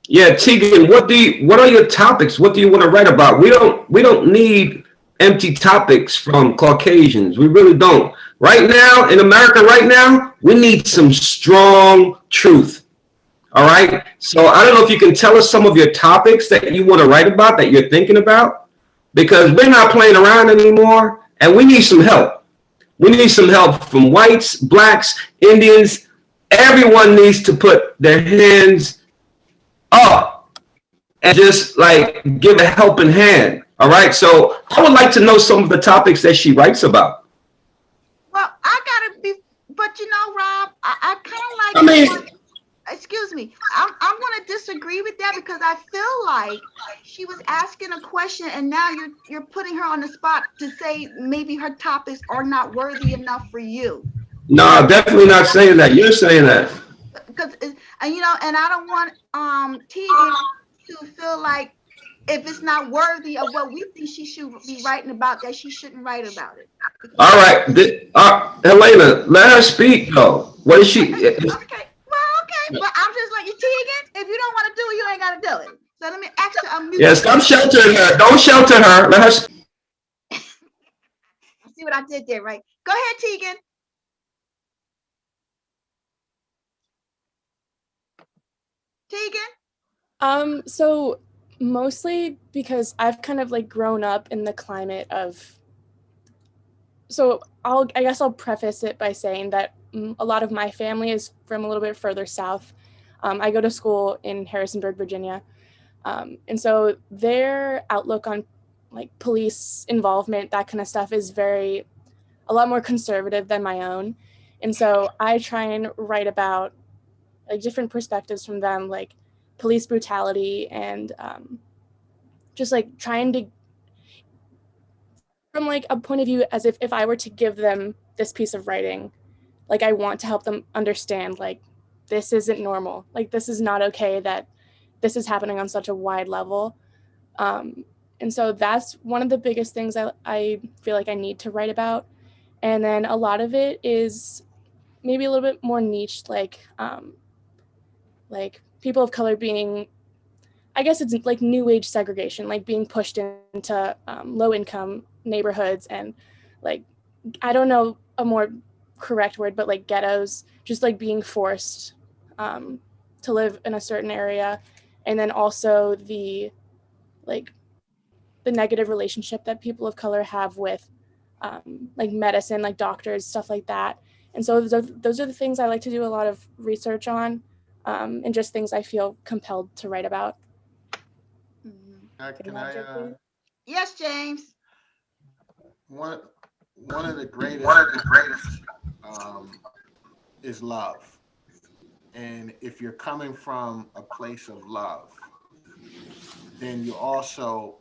Yeah, Tegan, what are your topics? What do you want to write about? We don't need empty topics from Caucasians. We really don't. Right now, in America right now, we need some strong truth. All right. So I don't know if you can tell us some of your topics that you want to write about, that you're thinking about, because we're not playing around anymore, and we need some help. We need some help from whites, blacks, Indians. Everyone needs to put their hands up and just like give a helping hand. All right. So I would like to know some of the topics that she writes about. Well, I gotta be, but Rob, I kind of like. I mean, excuse me, I'm going to disagree with that, because I feel like she was asking a question and now you're putting her on the spot to say maybe her topics are not worthy enough for you. no, definitely not saying that. You're saying that. Because and I don't want Tegan to feel like if it's not worthy of what we think she should be writing about, that she shouldn't write about it. All right, Helena, let her speak though. What is she? Okay. Okay, but I'm just like, Tegan, if you don't want to do it, you ain't got to do it. So let me actually unmute. Yeah, stop sheltering her. Don't shelter her. Let her speak. See what I did there, right? Go ahead, Tegan. Tegan? So mostly because I've kind of like grown up in the climate of, so I guess I'll preface it by saying that a lot of my family is from a little bit further south. I go to school in Harrisonburg, Virginia. And so their outlook on like police involvement, that kind of stuff is a lot more conservative than my own. And so I try and write about like different perspectives from them, like police brutality and just like trying to, from like a point of view as if I were to give them this piece of writing, like I want to help them understand like this isn't normal, like this is not okay that this is happening on such a wide level. And so that's one of the biggest things I feel like I need to write about. And then a lot of it is maybe a little bit more niche, like people of color being, I guess it's like new age segregation, like being pushed into low income neighborhoods and like, I don't know a more correct word, but like ghettos, just like being forced to live in a certain area. And then also the like the negative relationship that people of color have with like medicine, like doctors, stuff like that. And so those are the things I like to do a lot of research on, and just things I feel compelled to write about. Can I, Yes, James. one of the greatest is love. And if you're coming from a place of love, then you also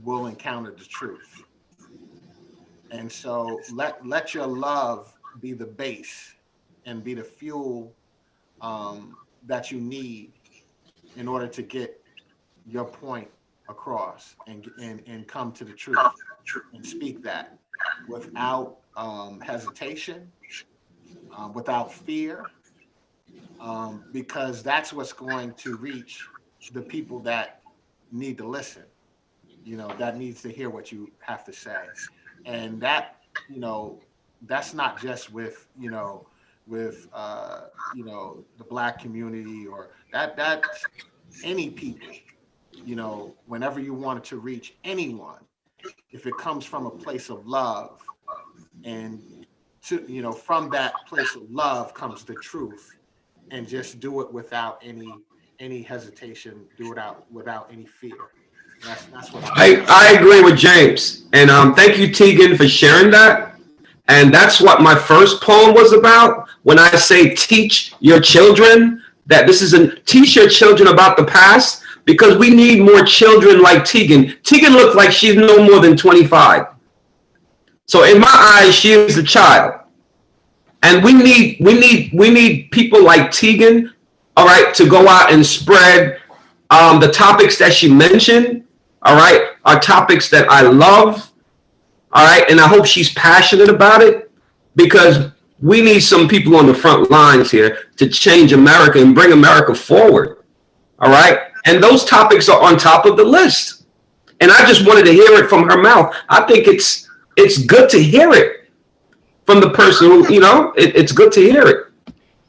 will encounter the truth. And so let your love be the base and be the fuel that you need in order to get your point across and come to the truth and speak that without hesitation, without fear, because that's what's going to reach the people that need to listen, that needs to hear what you have to say. And that, that's not just with, the Black community or that's any people, whenever you want to reach anyone, if it comes from a place of love and from that place of love comes the truth, and just do it without any hesitation, do it without any fear. That's what I agree with James. And thank you, Tegan, for sharing that. And that's what my first poem was about. When I say teach your children, that this is teach your children about the past, because we need more children like Tegan. Tegan looked like she's no more than 25. So in my eyes, she is a child. And we need people like Tegan, all right, to go out and spread the topics that she mentioned, all right, are topics that I love, all right, and I hope she's passionate about it, because we need some people on the front lines here to change America and bring America forward, all right? And those topics are on top of the list. And I just wanted to hear it from her mouth. I think it's good to hear it from the person who, it's good to hear it.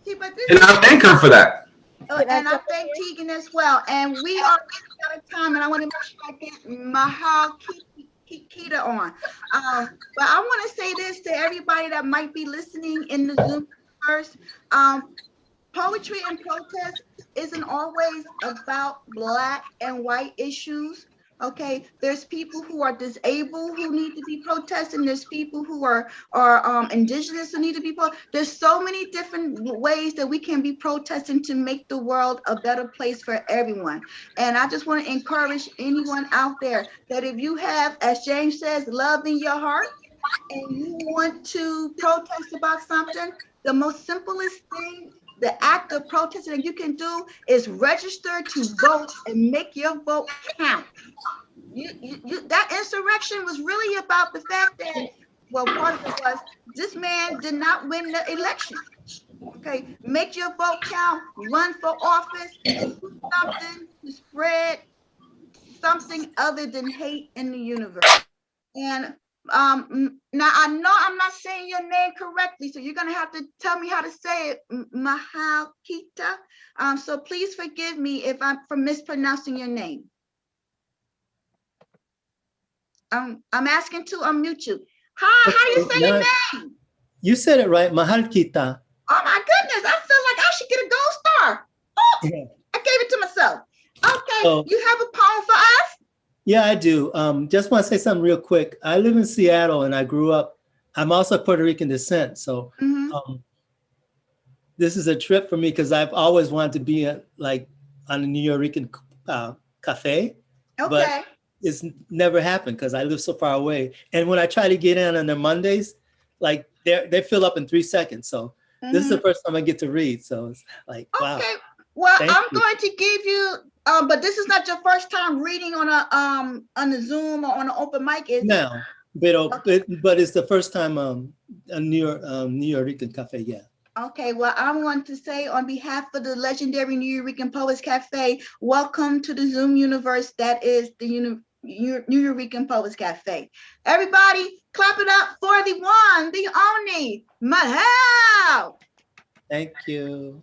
See, and I thank her for that. And I thank Tegan as well. And we are out of time, and I want to make sure I get Mahal Kita on. But I want to say this to everybody that might be listening in the Zoom first. Poetry and protest isn't always about Black and white issues. Okay, there's people who are disabled who need to be protesting. There's people who are indigenous who need to be protesting. There's so many different ways that we can be protesting to make the world a better place for everyone. And I just want to encourage anyone out there that if you have, as James says, love in your heart, and you want to protest about something, the most simplest thing, the act of protesting that you can do is register to vote and make your vote count. That insurrection was really about the fact that, well, part of it was this man did not win the election. Okay, make your vote count, run for office, and do something to spread something other than hate in the universe. And now I know I'm not saying your name correctly, so you're gonna have to tell me how to say it, Mahal Kita. So please forgive me if I'm for mispronouncing your name. I'm asking to unmute you. Hi, how do you say your name? You said it right, Mahal Kita. Oh my goodness, I feel like I should get a gold star. Oh, yeah. I gave it to myself. Okay, you have a poem for us? Yeah, I do. Just want to say something real quick. I live in Seattle and I grew up, I'm also Puerto Rican descent. So this is a trip for me because I've always wanted to be on a New Yorican cafe, but it's never happened because I live so far away. And when I try to get in on the Mondays, like they fill up in 3 seconds. So this is the first time I get to read. So it's like, wow. Okay, well, I'm going to give you, but this is not your first time reading on a Zoom or on an open mic, is it? No, but it's the first time a New Yorican cafe, yeah. Okay, well, I want to say on behalf of the legendary New Eurekan Poets Cafe, welcome to the Zoom universe that is the New Eurekan Poets Cafe. Everybody, clap it up for the one, the only, Mahal. Thank you.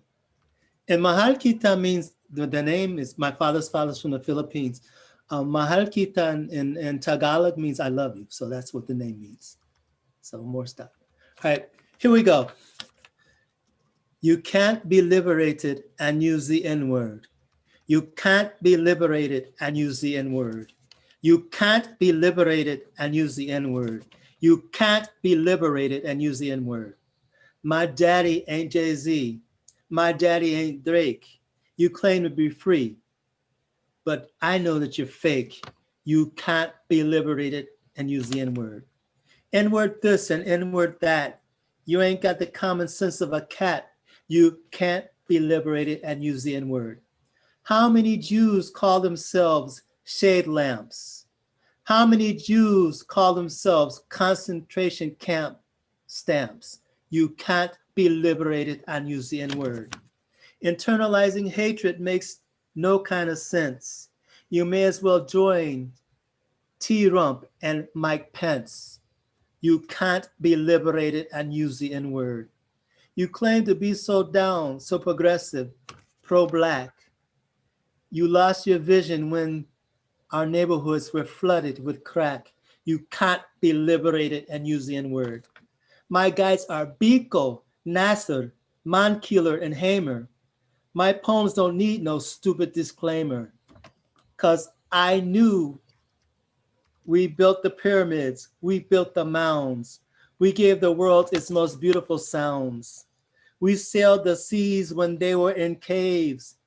And Mahal Kita means, the name is, my father's from the Philippines. Mahal Kita in Tagalog means I love you. So that's what the name means. So more stuff. All right, here we go. You can't be liberated and use the N-word. You can't be liberated and use the N-word. You can't be liberated and use the N-word. You can't be liberated and use the N-word. My daddy ain't Jay-Z. My daddy ain't Drake. You claim to be free, but I know that you're fake. You can't be liberated and use the N-word. N-word this and N-word that. You ain't got the common sense of a cat. You can't be liberated and use the N-word. How many Jews call themselves shade lamps? How many Jews call themselves concentration camp stamps? You can't be liberated and use the N-word. Internalizing hatred makes no kind of sense. You may as well join T-Rump and Mike Pence. You can't be liberated and use the N-word. You claim to be so down, so progressive, pro-Black. You lost your vision when our neighborhoods were flooded with crack. You can't be liberated and use the N-word. My guides are Biko, Nasser, Mankiller, and Hamer. My poems don't need no stupid disclaimer, because I knew we built the pyramids, we built the mounds, we gave the world its most beautiful sounds. We sailed the seas when they were in caves.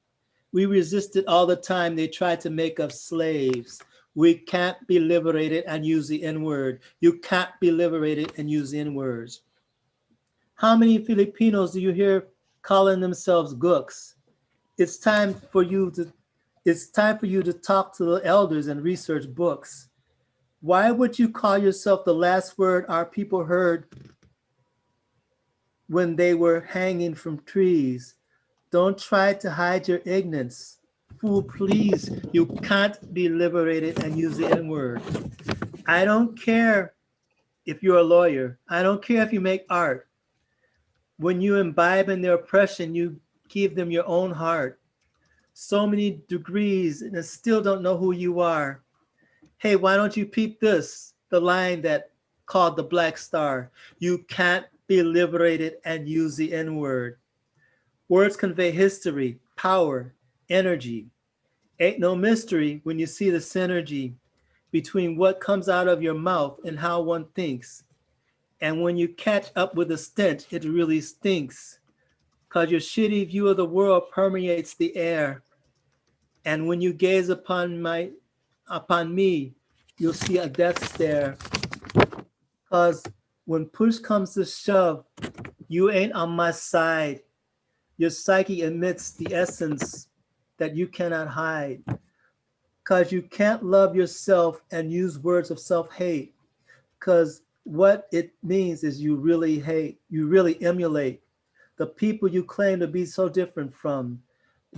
We resisted all the time they tried to make us slaves. We can't be liberated and use the N-word. You can't be liberated and use the N-words. How many Filipinos do you hear calling themselves gooks? It's time for you to talk to the elders and research books. Why would you call yourself the last word our people heard when they were hanging from trees? Don't try to hide your ignorance. Fool, please, you can't be liberated and use the N-word. I don't care if you're a lawyer. I don't care if you make art. When you imbibe in their oppression, you give them your own heart. So many degrees and still don't know who you are. Hey, why don't you peep this? The line that called the Black Star. You can't be liberated and use the N-word. Words convey history, power, energy. Ain't no mystery when you see the synergy between what comes out of your mouth and how one thinks. And when you catch up with the stench, it really stinks, because your shitty view of the world permeates the air. And when you gaze upon me, you'll see a death stare. Because when push comes to shove, you ain't on my side. Your psyche emits the essence that you cannot hide. Because you can't love yourself and use words of self-hate. Because what it means is you really hate, you really emulate the people you claim to be so different from.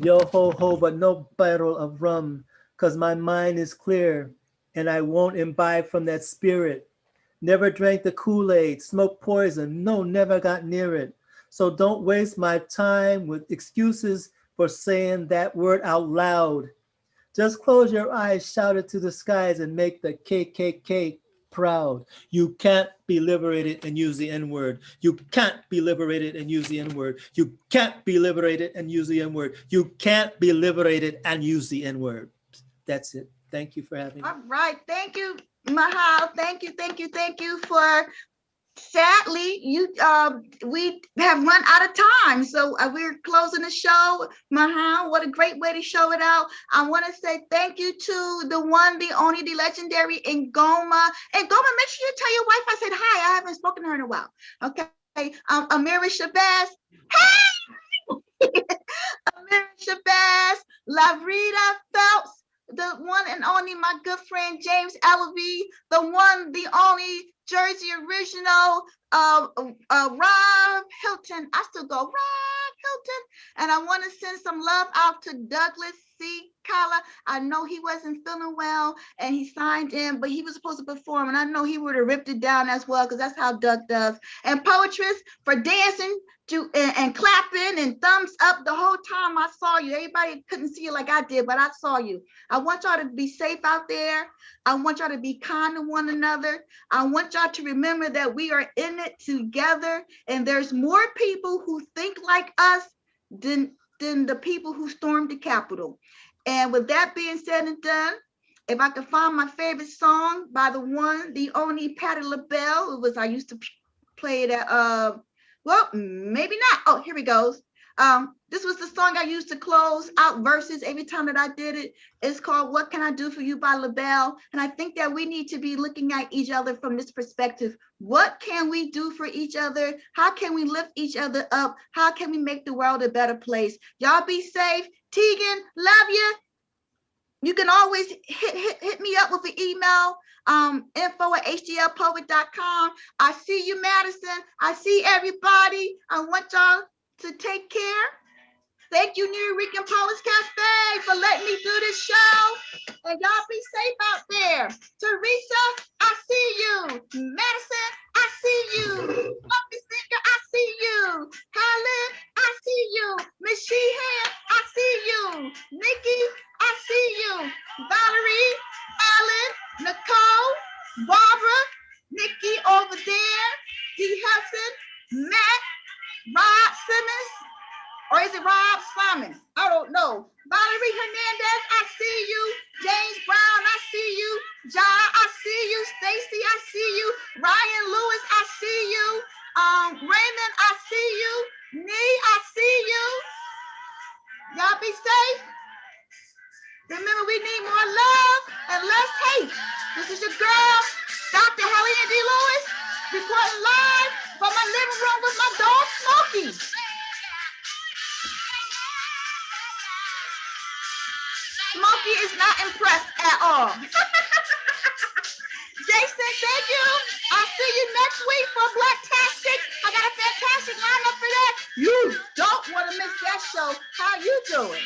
Yo ho ho, but no barrel of rum, because my mind is clear and I won't imbibe from that spirit. Never drank the Kool-Aid, smoked poison, no, never got near it. So don't waste my time with excuses for saying that word out loud. Just close your eyes, shout it to the skies, and make the KKK proud. You can't be liberated and use the N-word. You can't be liberated and use the N-word. You can't be liberated and use the N-word. You can't be liberated and use the N-word. That's it. Thank you for having me. All right. Thank you, Mahal. Thank you for, sadly, we have run out of time. So we're closing the show. Mahal, what a great way to show it out. I want to say thank you to the one, the only, the legendary Ngoma. Ngoma, make sure you tell your wife I said hi. I haven't spoken to her in a while. Okay. Amira Shabazz. Hey! Amira Shabazz, Lavrita Phelps, the one and only my good friend James Ellaby, the one, the only Jersey original, Rob Hilton. I still go, Rob Hilton. And I want to send some love out to Douglas C. Kala. I know he wasn't feeling well and he signed in, but he was supposed to perform. And I know he would have ripped it down as well, because that's how Doug does. And Poetress for dancing and clapping and thumbs up the whole time I saw you. Everybody couldn't see you like I did, but I saw you. I want y'all to be safe out there. I want y'all to be kind to one another. I want y'all to remember that we are in it together, and there's more people who think like us than the people who stormed the Capitol. And with that being said and done, if I could find my favorite song by the one, the only Patti LaBelle, it was, I used to play it at, well, maybe not. Oh, here it goes. This was the song I used to close out verses every time that I did it. It's called What Can I Do For You by LaBelle. And I think that we need to be looking at each other from this perspective. What can we do for each other? How can we lift each other up? How can we make the world a better place? Y'all be safe. Tegan, love you. You can always hit me up with an email, info@hdlpoet.com. I see you, Madison. I see everybody. I want y'all to take care. Thank you, New Rican Poets Cafe, for letting me do this show. And y'all be safe out there. Teresa, I see you. Madison, I see you. Bumpy Singer, I see you. Helen, I see you. Miss Sheehan, I see you. Nikki, I see you. Valerie, Ellen, Nicole, Barbara, Nikki over there, D. Hudson, Matt, Rob Simmons, or is it Rob Simon? I don't know. Valerie Hernandez, I see you. James Brown, I see you. John, I see you. Stacy, I see you. Ryan Lewis, I see you. Raymond, I see you. Nee, I see you. Y'all be safe. Remember, we need more love and less hate. This is your girl, Dr. Helena D. Lewis, reporting live from my living room with my dog, Smokey. Smokey is not impressed at all. Jason, thank you. I'll see you next week for Blacktastic. I got a fantastic lineup for that. You don't want to miss that show. How you doing?